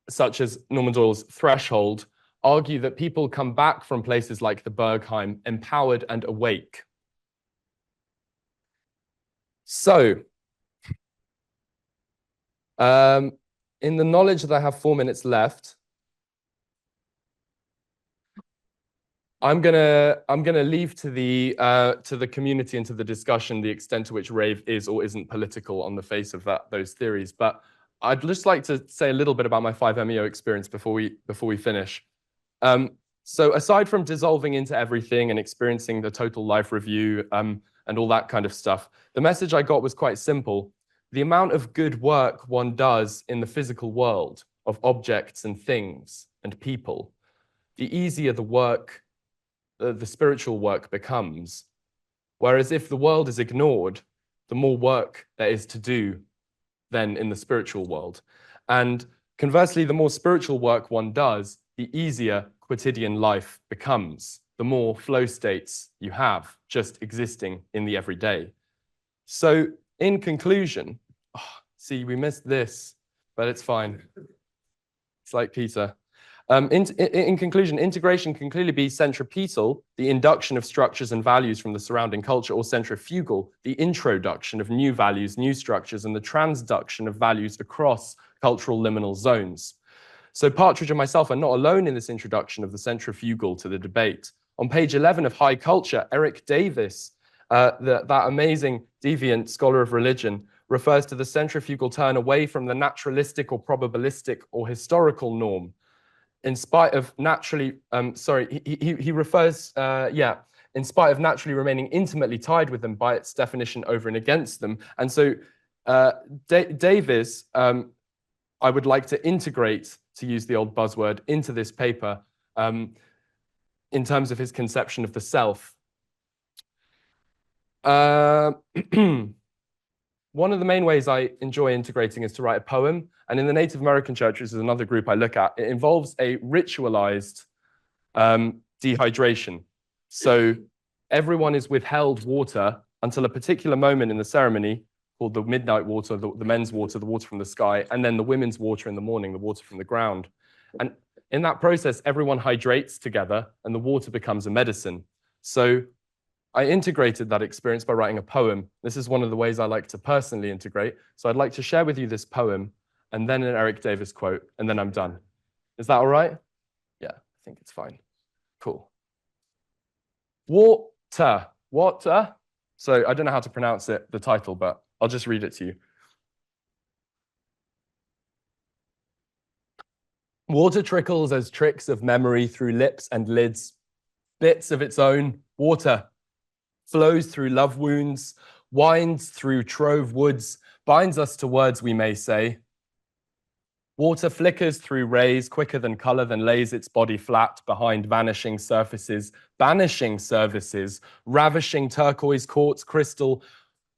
such as Norman Doyle's Threshold, argue that people come back from places like the Berghain empowered and awake. So, in the knowledge that I have 4 minutes left, I'm gonna leave to the community and to the discussion the extent to which rave is or isn't political on the face of those theories. But I'd just like to say a little bit about my 5-MeO experience before we finish. So aside from dissolving into everything and experiencing the total life review and all that kind of stuff, the message I got was quite simple. The amount of good work one does in the physical world of objects and things and people, the easier the work, the spiritual work becomes. Whereas if the world is ignored, the more work there is to do than in the spiritual world. And conversely, the more spiritual work one does, the easier quotidian life becomes, the more flow states you have just existing in the everyday. So in conclusion, see, we missed this, but it's fine. It's like Peter. In conclusion, integration can clearly be centripetal, the induction of structures and values from the surrounding culture, or centrifugal, the introduction of new values, new structures, and the transduction of values across cultural liminal zones. So Partridge and myself are not alone in this introduction of the centrifugal to the debate. On page 11 of High Culture, Eric Davis, that amazing deviant scholar of religion, refers to the centrifugal turn away from the naturalistic or probabilistic or historical norm. In spite of naturally, he refers, in spite of naturally remaining intimately tied with them by its definition over and against them. And so Davis, I would like to integrate, to use the old buzzword, into this paper in terms of his conception of the self. One of the main ways I enjoy integrating is to write a poem. And in the Native American Church, which is another group I look at, it involves a ritualized dehydration. So everyone is withheld water until a particular moment in the ceremony called the midnight water, the men's water, the water from the sky, and then the women's water in the morning, the water from the ground. And in that process, everyone hydrates together and the water becomes a medicine. So I integrated that experience by writing a poem. This is one of the ways I like to personally integrate. So I'd like to share with you this poem and then an Eric Davis quote, and then I'm done. Is that all right? Yeah, I think it's fine. Cool. Water. So I don't know how to pronounce it, the title, but I'll just read it to you. Water trickles as tricks of memory through lips and lids, bits of its own. Water flows through love wounds, winds through trove woods, binds us to words we may say. Water flickers through rays quicker than color, then lays its body flat behind vanishing surfaces, banishing services, ravishing turquoise, quartz, crystal.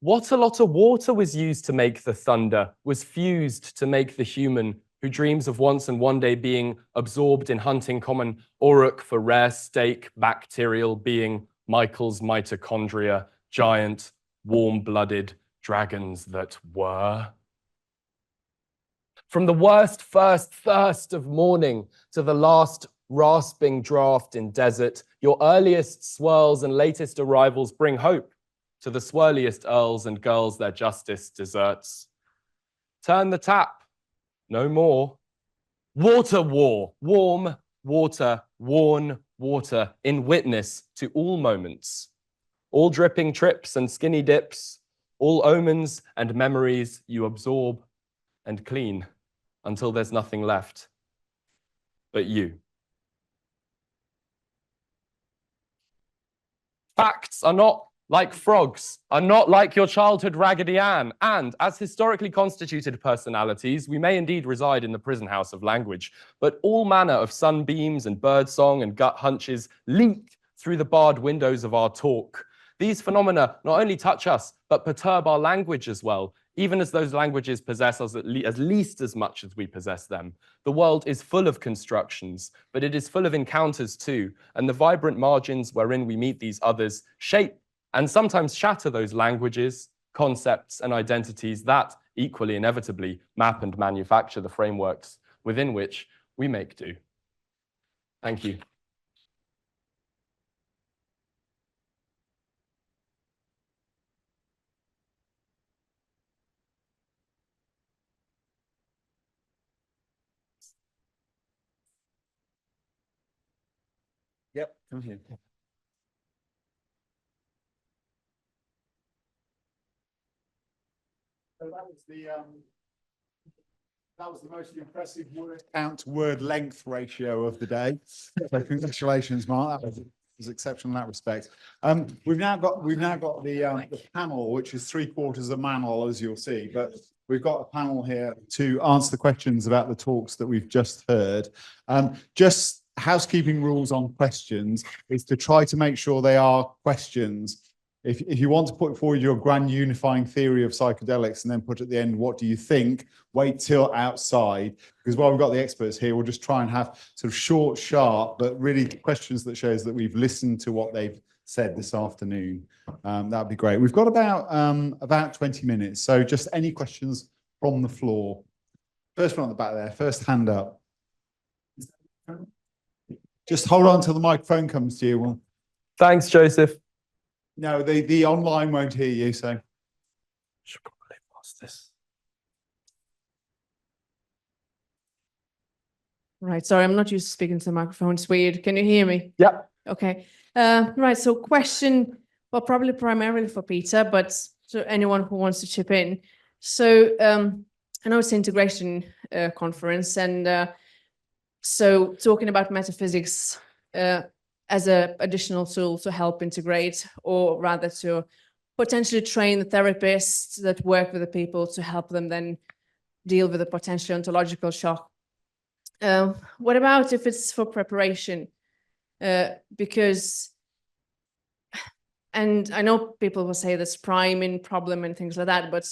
What a lot of water was used to make the thunder, was fused to make the human who dreams of once and one day being absorbed in hunting common auroch for rare steak, bacterial being, Michael's mitochondria, giant, warm-blooded dragons that were. From the worst first thirst of morning to the last rasping draft in desert. Your earliest swirls and latest arrivals bring hope to the swirliest earls and girls their justice deserts. Turn the tap, no more. Water war, warm water, worn water, in witness to all moments. All dripping trips and skinny dips, all omens and memories you absorb and clean until there's nothing left but you. Facts are not like frogs, are not like your childhood Raggedy Ann, and as historically constituted personalities, we may indeed reside in the prison house of language, but all manner of sunbeams and birdsong and gut hunches leak through the barred windows of our talk. These phenomena not only touch us, but perturb our language as well, even as those languages possess us at least as much as we possess them. The world is full of constructions, but it is full of encounters too, and the vibrant margins wherein we meet these others shape and sometimes shatter those languages, concepts, and identities that, equally inevitably, map and manufacture the frameworks within which we make do. Thank you. Yep, come here. So that was the most impressive word count to word length ratio of the day. So congratulations, Mark. That was exceptional in that respect. We've now got the panel, which is 3/4 a manel, as you'll see, but we've got a panel here to answer the questions about the talks that we've just heard. Just housekeeping rules on questions is to try to make sure they are questions. If you want to put forward your grand unifying theory of psychedelics and then put at the end, what do you think? Wait till outside, because while we've got the experts here, we'll just try and have sort of short, sharp, but really questions that shows that we've listened to what they've said this afternoon. That'd be great. We've got about 20 minutes. So just any questions from the floor. First one at the back there, first hand up. Just hold on till the microphone comes to you. Thanks, Joseph. No, the online won't hear you, so. Should probably pass this. Right, sorry, I'm not used to speaking to the microphone. It's weird. Can you hear me? Yeah. Okay. Right, so question, well, probably primarily for Peter, but to anyone who wants to chip in. So I know it's an integration conference, and so talking about metaphysics as an additional tool to help integrate, or rather to potentially train the therapists that work with the people to help them then deal with the potential ontological shock. What about if it's for preparation? Because, and I know people will say this priming problem and things like that, but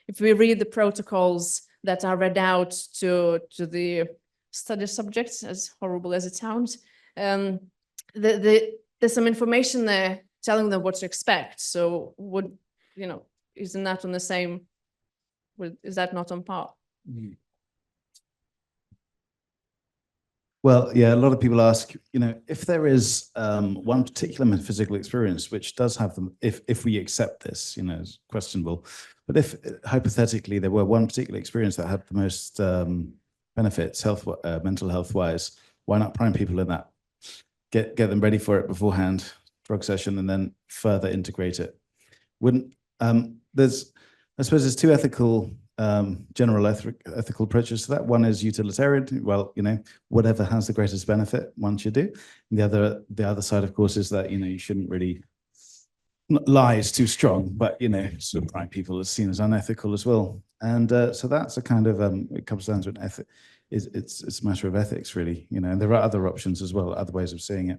if we read the protocols that are read out to the study subjects, as horrible as it sounds, there's some information there telling them what to expect. So would, isn't that on the same, is that not on par? Well, yeah, a lot of people ask, if there is one particular metaphysical experience which does have them, if we accept this, it's questionable, but if hypothetically there were one particular experience that had the most benefits, mental health wise, why not prime people in that? Get them ready for it beforehand, drug session, and then further integrate it. I suppose there's two general ethical approaches to that. One is utilitarian. Well, whatever has the greatest benefit, one should do. And the other side, of course, is that you shouldn't really lie is too strong, but sort of prime people is seen as unethical as well. And so that's a kind of it comes down to an ethic. It's a matter of ethics, really, and there are other options as well, other ways of seeing it.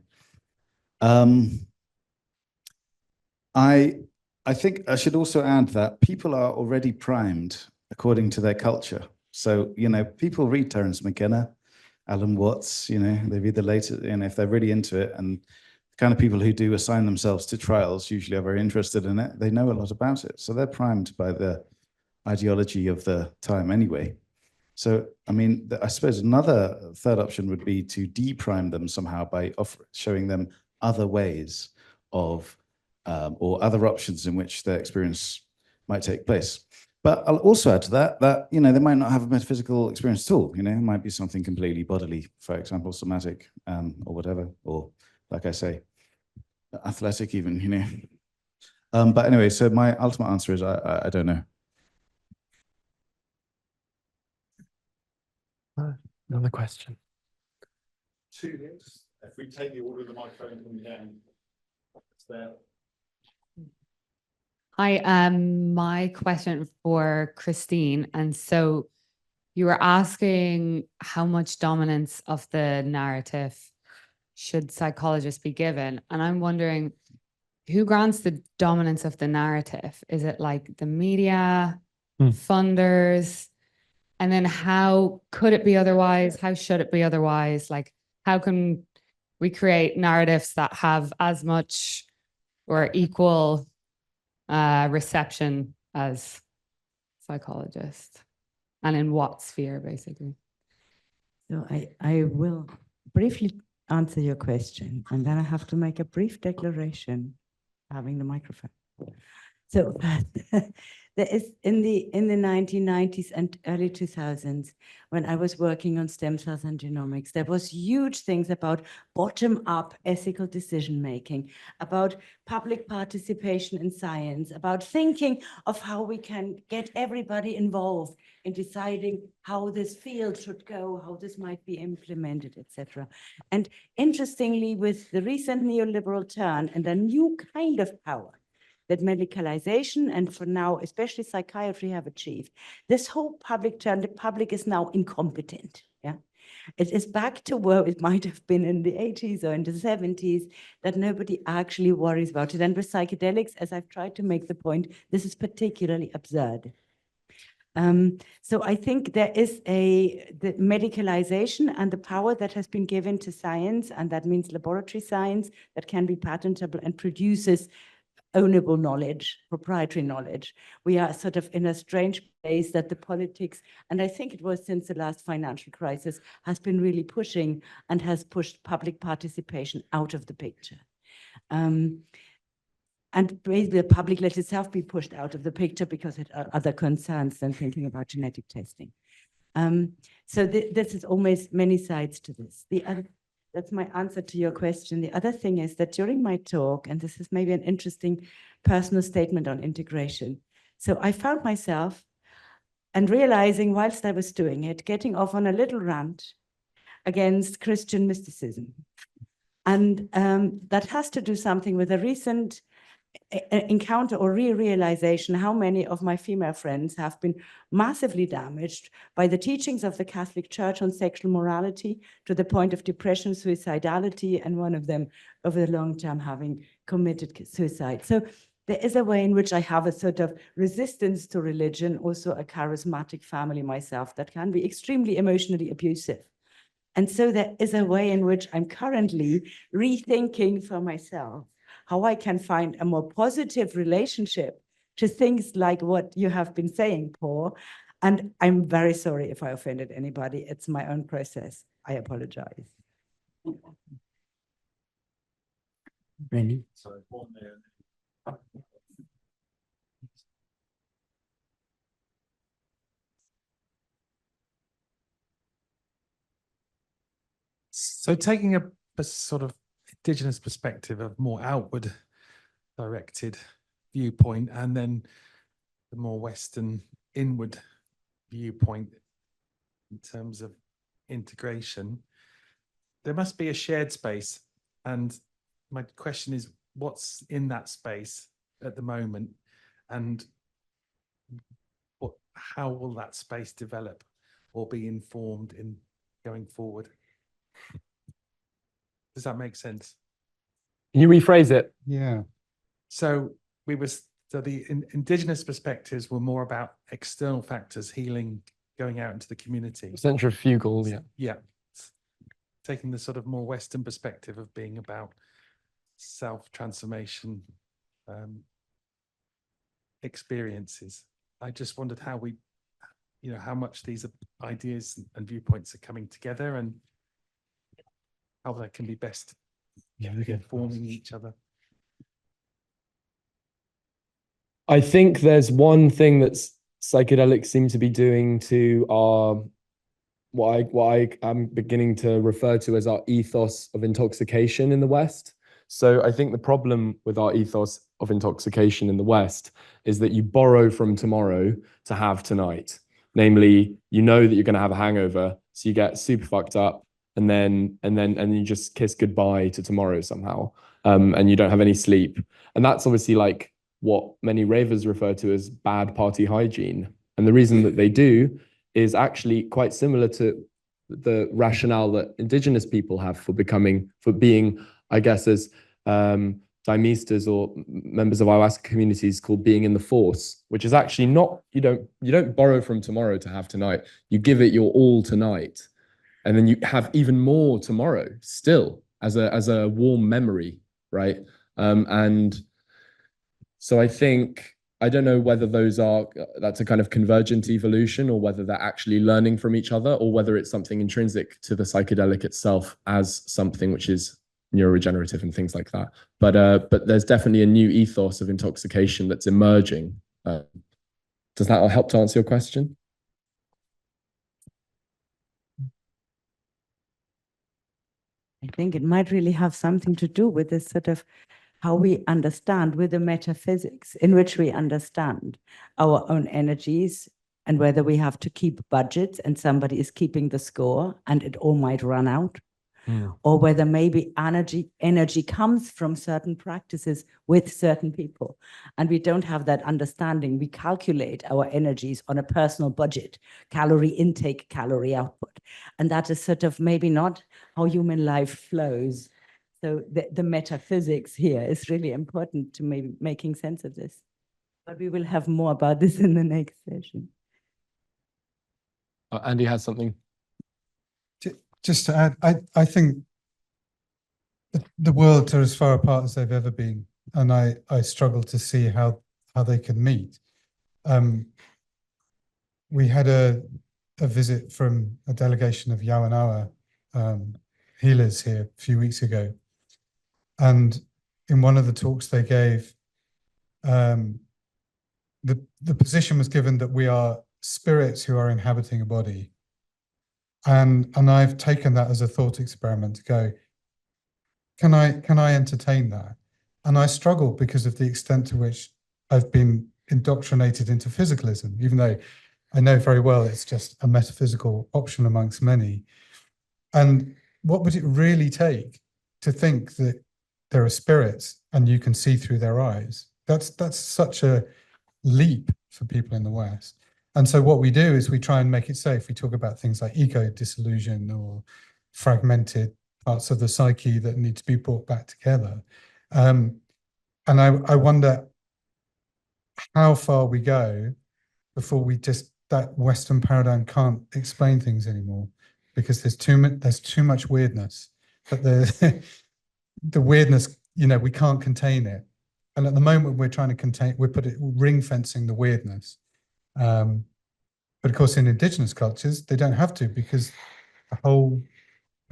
I think I should also add that people are already primed according to their culture. So, people read Terence McKenna, Alan Watts, they read the latest, if they're really into it, and the kind of people who do assign themselves to trials usually are very interested in it. They know a lot about it. So they're primed by the ideology of the time anyway. So, I mean, I suppose another third option would be to deprime them somehow by showing them other ways of, or other options in which their experience might take place. But I'll also add to that, you know, they might not have a metaphysical experience at all. You know, it might be something completely bodily, for example, somatic, or whatever, or like I say, athletic even, you know. But anyway, so my ultimate answer is I don't know. Another question. Two minutes. If we take the order of the microphone from down, it's there. Hi, my question for Christine. And so you were asking how much dominance of the narrative should psychologists be given? And I'm wondering, who grants the dominance of the narrative? Is it like the media, funders? And then how could it be otherwise? How should it be otherwise? Like, how can we create narratives that have as much or equal reception as psychologists? And in what sphere, basically? So I will briefly answer your question, and then I have to make a brief declaration, having the microphone. So there is in the 1990s and early 2000s, when I was working on stem cells and genomics, there was huge things about bottom-up ethical decision-making, about public participation in science, about thinking of how we can get everybody involved in deciding how this field should go, how this might be implemented, etc. And interestingly, with the recent neoliberal turn and a new kind of power that medicalization and for now, especially psychiatry, have achieved, this whole public turn, the public is now incompetent. Yeah, it is back to where it might have been in the 80s or in the 70s, that nobody actually worries about it. And with psychedelics, as I've tried to make the point, this is particularly absurd. So I think there is the medicalization and the power that has been given to science, and that means laboratory science that can be patentable and produces ownable knowledge, proprietary knowledge. We are sort of in a strange place that the politics, and I think it was since the last financial crisis, has been really pushing and has pushed public participation out of the picture. And basically the public let itself be pushed out of the picture because it are other concerns than thinking about genetic testing. So this is almost many sides to this. That's my answer to your question. The other thing is that during my talk, and this is maybe an interesting personal statement on integration. So I found myself, and realizing whilst I was doing it, getting off on a little rant against Christian mysticism. And that has to do something with a recent encounter or realization how many of my female friends have been massively damaged by the teachings of the Catholic Church on sexual morality to the point of depression, suicidality, and one of them over the long term having committed suicide. So there is a way in which I have a sort of resistance to religion, also a charismatic family myself, that can be extremely emotionally abusive. And so there is a way in which I'm currently rethinking for myself how I can find a more positive relationship to things like what you have been saying, Paul. And I'm very sorry if I offended anybody. It's my own process. I apologize. Rennie? Sorry, one there. So taking a sort of indigenous perspective, of more outward directed viewpoint, and then the more Western inward viewpoint in terms of integration, there must be a shared space. And my question is, what's in that space at the moment, and how will that space develop or be informed in going forward? Does that make sense? Can you rephrase it? Yeah. So the indigenous perspectives were more about external factors, healing, going out into the community. Centrifugal, yeah. Yeah. Taking the sort of more Western perspective of being about self-transformation experiences. I just wondered how we you know, how much these ideas and viewpoints are coming together and how they can be best informing each other. I think there's one thing that psychedelics seem to be doing to our what I am beginning to refer to as our ethos of intoxication in the West. So I think the problem with our ethos of intoxication in the West is that you borrow from tomorrow to have tonight. Namely, you know that you're going to have a hangover, so you get super fucked up, and then you just kiss goodbye to tomorrow somehow, and you don't have any sleep. And that's obviously like what many ravers refer to as bad party hygiene. And the reason that they do is actually quite similar to the rationale that indigenous people have for being, I guess, as Dimistas or members of ayahuasca communities called being in the force, which is actually not, you don't borrow from tomorrow to have tonight. You give it your all tonight, and then you have even more tomorrow still as a warm memory, right? And so I think, I don't know whether that's a kind of convergent evolution, or whether they're actually learning from each other, or whether it's something intrinsic to the psychedelic itself as something which is neuroregenerative and things like that. But there's definitely a new ethos of intoxication that's emerging. Does that help to answer your question? I think it might really have something to do with this sort of how we understand, with the metaphysics in which we understand our own energies, and whether we have to keep budgets and somebody is keeping the score and it all might run out. Or whether maybe energy comes from certain practices with certain people, and we don't have that understanding. We calculate our energies on a personal budget, calorie intake, calorie output, and that is sort of maybe not how human life flows. So the metaphysics here is really important to maybe making sense of this. But we will have more about this in the next session. Andy has something. Just to add, I think the worlds are as far apart as they've ever been, and I struggle to see how they could meet. We had a visit from a delegation of Yawanawa healers here a few weeks ago, and in one of the talks they gave, the position was given that we are spirits who are inhabiting a body. And I've taken that as a thought experiment to go, can I entertain that? And I struggle because of the extent to which I've been indoctrinated into physicalism, even though I know very well it's just a metaphysical option amongst many. And what would it really take to think that there are spirits and you can see through their eyes? That's such a leap for people in the West. And so what we do is we try and make it safe. We talk about things like eco-disillusion or fragmented parts of the psyche that need to be brought back together. And I wonder how far we go before that Western paradigm can't explain things anymore, because there's too much weirdness. But the weirdness, we can't contain it. And at the moment we're trying to ring fencing the weirdness. But of course, in indigenous cultures, they don't have to, because the whole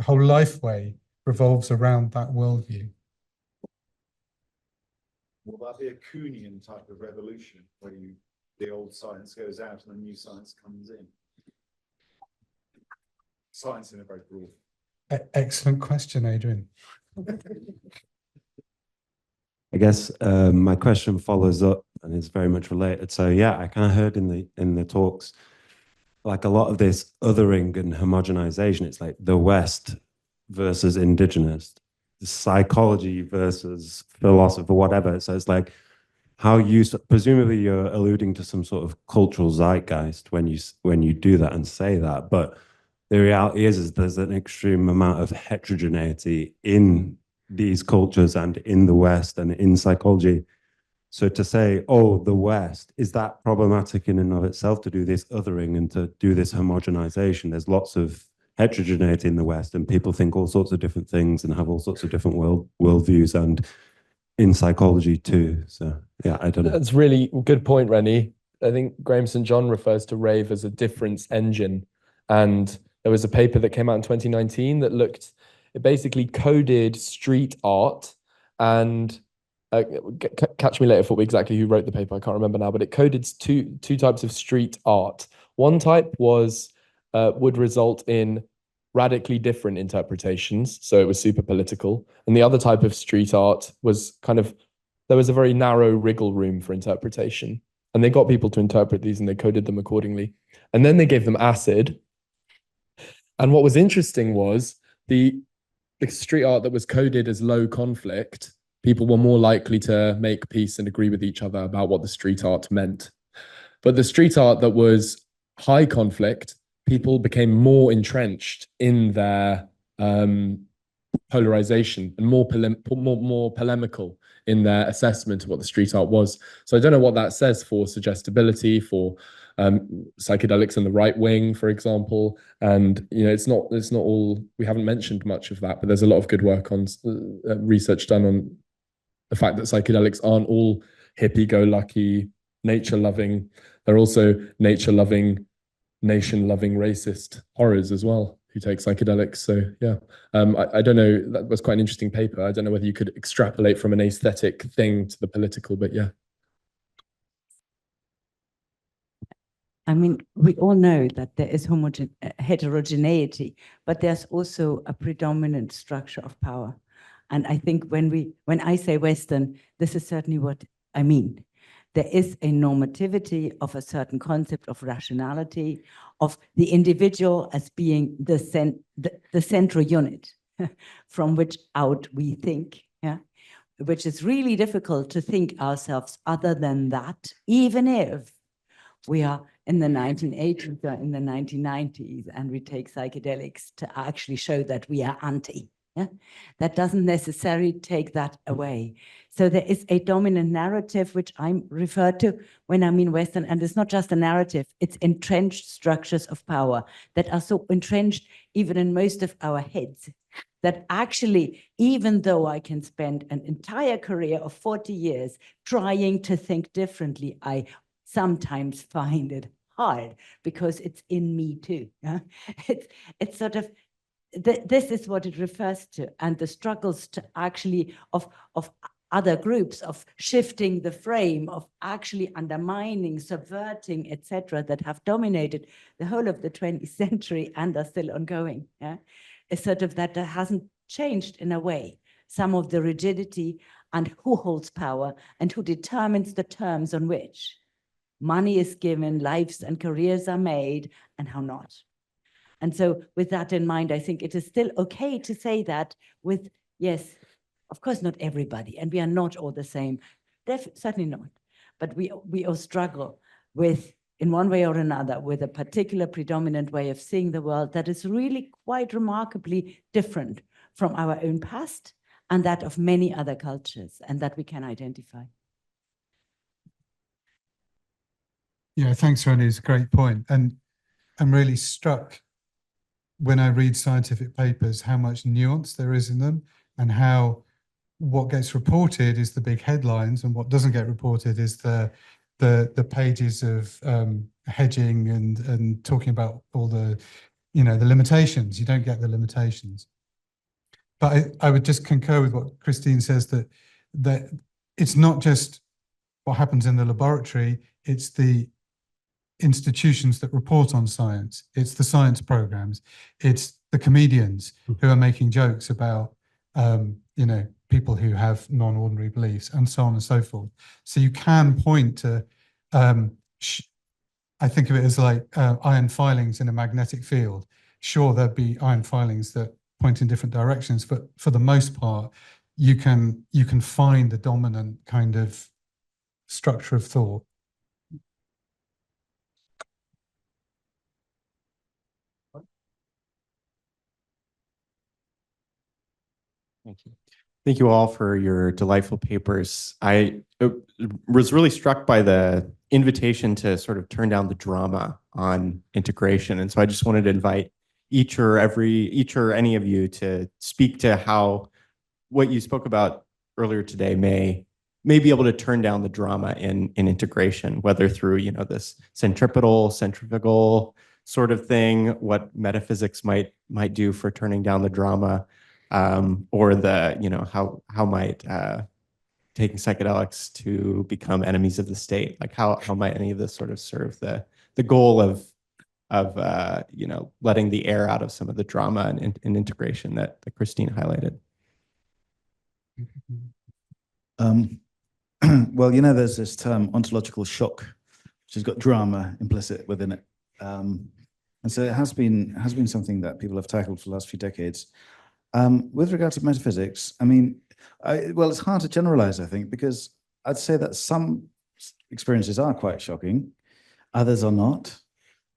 life way revolves around that worldview. Will that be a Kuhnian type of revolution, where the old science goes out and the new science comes in? Science in a very broad. Excellent question, Adrian. I guess my question follows up and is very much related. So yeah, I kind of heard in the talks, like a lot of this othering and homogenization. It's like the West versus indigenous, psychology versus philosophy, whatever. So it's like how presumably you're alluding to some sort of cultural zeitgeist when you do that and say that. But the reality is there's an extreme amount of heterogeneity in these cultures and in the West and in psychology. So to say, oh, the West, is that problematic in and of itself, to do this othering and to do this homogenization? There's lots of heterogeneity in the West, and people think all sorts of different things and have all sorts of different worldviews, and in psychology too. So yeah, I don't know. That's really good point, Rennie. I think Graham St. John refers to rave as a difference engine. And there was a paper that came out in 2019 that it basically coded street art and catch me later for exactly who wrote the paper. I can't remember now, but it coded two types of street art. One type would result in radically different interpretations. So it was super political. And the other type of street art was there was a very narrow wriggle room for interpretation. And they got people to interpret these and they coded them accordingly. And then they gave them acid. And what was interesting was the street art that was coded as low conflict, people were more likely to make peace and agree with each other about what the street art meant. But the street art that was high conflict, people became more entrenched in their polarization and more polemical in their assessment of what the street art was. So I don't know what that says for suggestibility, for psychedelics in the right wing, for example. And it's not all, we haven't mentioned much of that, but there's a lot of good work on research done on the fact that psychedelics aren't all hippie-go-lucky, nature-loving. They're also nature-loving, nation-loving racist horrors as well who take psychedelics. So yeah, I don't know, that was quite an interesting paper. I don't know whether you could extrapolate from an aesthetic thing to the political, but yeah. I mean, we all know that there is heterogeneity, but there's also a predominant structure of power. And I think when I say Western, this is certainly what I mean. There is a normativity of a certain concept of rationality, of the individual as being the central unit from which out we think, yeah? Which is really difficult to think ourselves other than that, even if we are in the 1980s or in the 1990s and we take psychedelics to actually show that we are anti. Yeah? That doesn't necessarily take that away. So there is a dominant narrative, which I'm referred to when I mean Western, and it's not just a narrative, it's entrenched structures of power that are so entrenched even in most of our heads, that actually, even though I can spend an entire career of 40 years trying to think differently, I sometimes find it hard because it's in me too. Yeah? It's sort of, this is what it refers to, and the struggles to actually of other groups, of shifting the frame, of actually undermining, subverting, etc., that have dominated the whole of the 20th century and are still ongoing. Yeah, is sort of that hasn't changed in a way. Some of the rigidity and who holds power and who determines the terms on which money is given, lives and careers are made, and how not. And so with that in mind, I think it is still okay to say that with, yes, of course, not everybody, and we are not all the same, certainly not, but we all struggle with, in one way or another, with a particular predominant way of seeing the world that is really quite remarkably different from our own past and that of many other cultures, and that we can identify. Yeah, thanks, Ronnie. It's a great point. And I'm really struck when I read scientific papers, how much nuance there is in them, and how what gets reported is the big headlines, and what doesn't get reported is the pages of hedging and talking about all the, the limitations. You don't get the limitations. But I would just concur with what Christine says, that it's not just what happens in the laboratory, it's the institutions that report on science, it's the science programs, it's the comedians who are making jokes about people who have non-ordinary beliefs, and so on and so forth. So you can point to I think of it as like iron filings in a magnetic field. Sure, there'd be iron filings that point in different directions, but for the most part you can find the dominant kind of structure of thought. Thank you. Thank you all for your delightful papers. I was really struck by the invitation to sort of turn down the drama on integration. And so I just wanted to invite each or any of you to speak to how what you spoke about earlier today may may be able to turn down the drama in integration, whether through, you know, this centripetal, centrifugal sort of thing, what metaphysics might do for turning down the drama, or the, you know, how might taking psychedelics to become enemies of the state, like how might any of this sort of serve the goal of you know, letting the air out of some of the drama and integration that Christine highlighted. Well, you know, there's this term ontological shock, which has got drama implicit within it. And so it has been something that people have tackled for the last few decades. With regard to metaphysics, I mean, well, it's hard to generalize, I think, because I'd say that some experiences are quite shocking, others are not.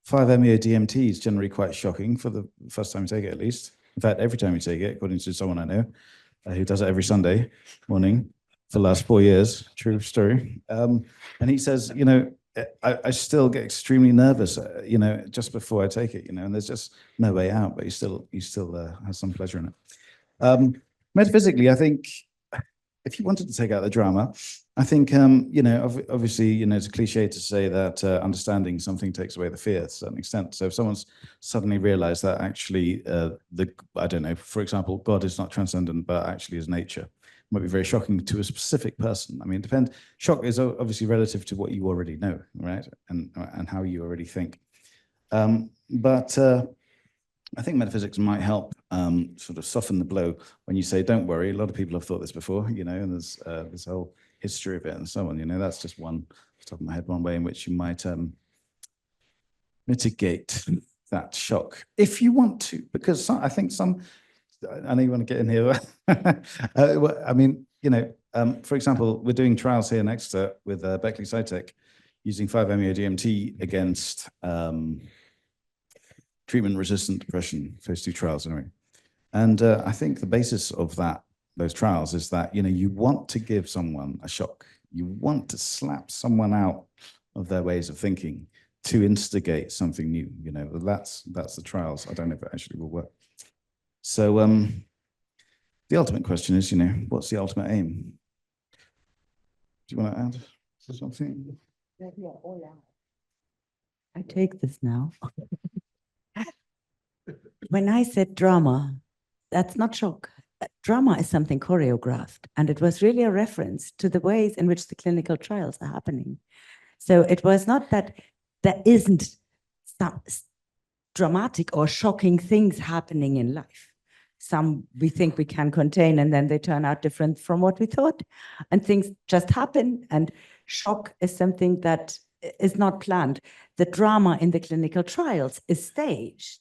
5-MeO-DMT is generally quite shocking for the first time you take it, at least. In fact, every time you take it, according to someone I know, who does it every Sunday morning for the last 4 years, true story. And he says, you know, I still get extremely nervous, you know, just before I take it, you know, and there's just no way out, but you still has some pleasure in it. Metaphysically, I think if you wanted to take out the drama, I think, you know, obviously, you know, it's a cliche to say that understanding something takes away the fear to a certain extent. So if someone's suddenly realized that actually, I don't know, for example, God is not transcendent, but actually is nature, might be very shocking to a specific person. I mean, shock is obviously relative to what you already know, right? And how you already think. But I think metaphysics might help sort of soften the blow when you say, don't worry. A lot of people have thought this before, you know, and there's this whole history of it and so on, you know. That's just one, off the top of my head, one way in which you might mitigate that shock if you want to, because I think I know you want to get in here. I mean, you know, for example, we're doing trials here in Exeter with Beckley Psytech using 5-MeO-DMT against treatment-resistant depression, phase 2 trials anyway. And I think the basis of those trials is that, you know, you want to give someone a shock. You want to slap someone out of their ways of thinking to instigate something new, you know. That's the trials. I don't know if it actually will work. So the ultimate question is, you know, what's the ultimate aim? Do you want to add something? I take this now. When I said drama, that's not shock. Drama is something choreographed, and it was really a reference to the ways in which the clinical trials are happening. So it was not that there isn't some dramatic or shocking things happening in life. Some we think we can contain, and then they turn out different from what we thought. And things just happen, and shock is something that is not planned. The drama in the clinical trials is staged.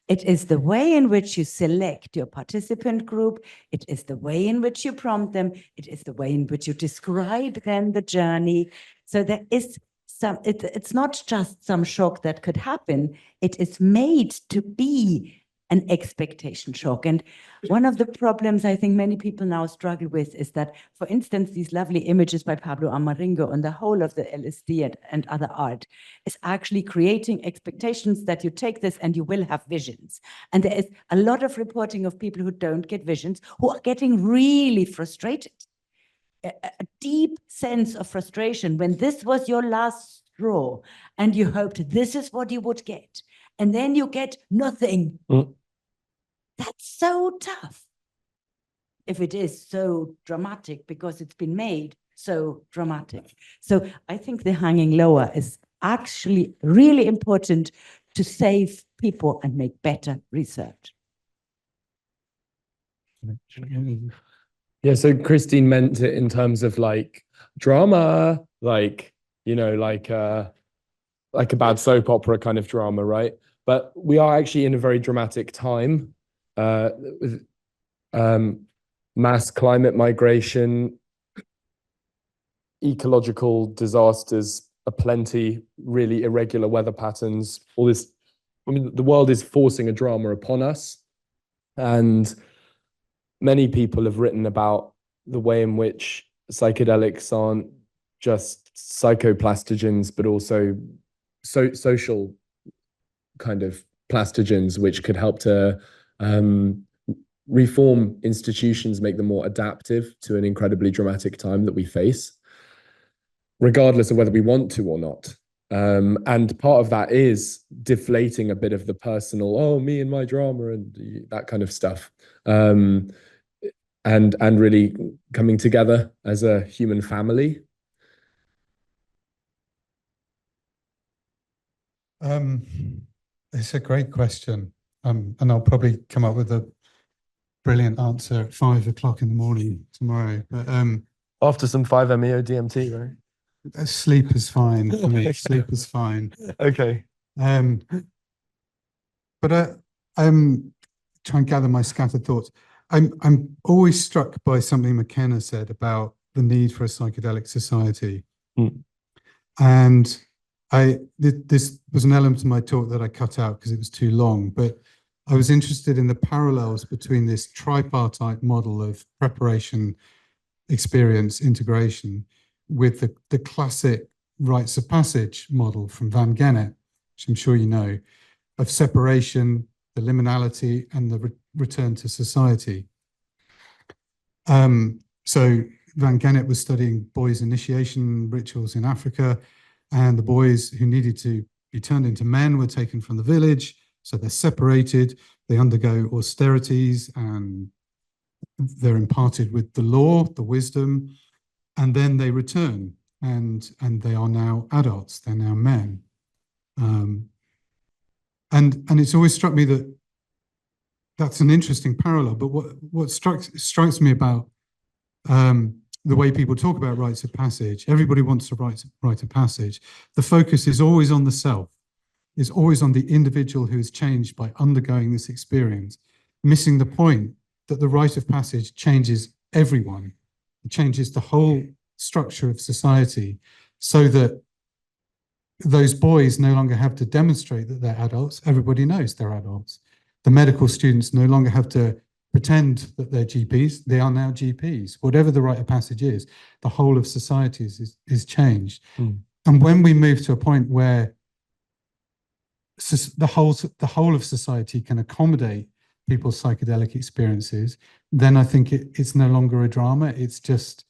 It is the way in which you select your participant group. It is the way in which you prompt them. It is the way in which you describe then the journey. So there is some, it's not just some shock that could happen. It is made to be an expectation shock. And one of the problems I think many people now struggle with is that, for instance, these lovely images by Pablo Amaringo and the whole of the LSD and other art is actually creating expectations that you take this and you will have visions. And there is a lot of reporting of people who don't get visions, who are getting really frustrated. A deep sense of frustration when this was your last straw and you hoped this is what you would get. And then you get nothing. That's so tough. If it is so dramatic because it's been made so dramatic. So I think the hanging lower is actually really important to save people and make better research. Yeah, so Christine meant it in terms of like drama, like, you know, like a bad soap opera kind of drama, right? But we are actually in a very dramatic time with mass climate migration, ecological disasters aplenty, really irregular weather patterns, all this. I mean, the world is forcing a drama upon us. And many people have written about the way in which psychedelics aren't just psychoplastogens, but also social kind of plastogens, which could help to reform institutions, make them more adaptive to an incredibly dramatic time that we face, regardless of whether we want to or not. And part of that is deflating a bit of the personal, oh, me and my drama and that kind of stuff. And really coming together as a human family. It's a great question. And I'll probably come up with a brilliant answer at 5 o'clock in the morning tomorrow. But after some 5-MeO DMT, right? Sleep is fine for me. Sleep is fine. Okay. But I'm trying to gather my scattered thoughts. I'm always struck by something McKenna said about the need for a psychedelic society. And this was an element of my talk that I cut out because it was too long, but I was interested in the parallels between this tripartite model of preparation, experience, integration with the classic rites of passage model from Van Gennep, which I'm sure you know, of separation, the liminality, and the return to society. So Van Gennep was studying boys' initiation rituals in Africa, and the boys who needed to be turned into men were taken from the village. So they're separated, they undergo austerities, and they're imparted with the law, the wisdom, and then they return, and they are now adults, they're now men. And it's always struck me that that's an interesting parallel, but what strikes me about the way people talk about rites of passage, everybody wants a rite of passage. The focus is always on the self, is always on the individual who is changed by undergoing this experience, missing the point that the rite of passage changes everyone. It changes the whole structure of society so that those boys no longer have to demonstrate that they're adults. Everybody knows they're adults. The medical students no longer have to pretend that they're GPs. They are now GPs. Whatever the rite of passage is, the whole of society is changed. And when we move to a point where the whole of society can accommodate people's psychedelic experiences, then I think it's no longer a drama. It's just,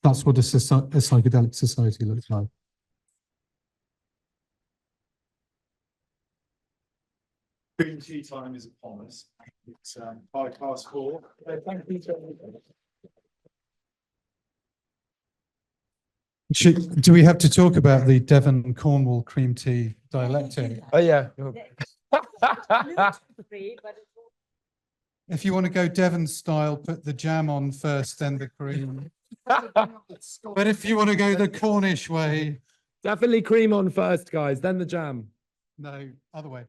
that's what a psychedelic society looks like. Green tea time is upon us. It's 4:05. Thank you to everybody. Do we have to talk about the Devon Cornwall cream tea dialectic? Oh, yeah. If you want to go Devon style, put the jam on first, then the cream. But if you want to go the Cornish way, Definitely cream on first, guys, then the jam. no, other way.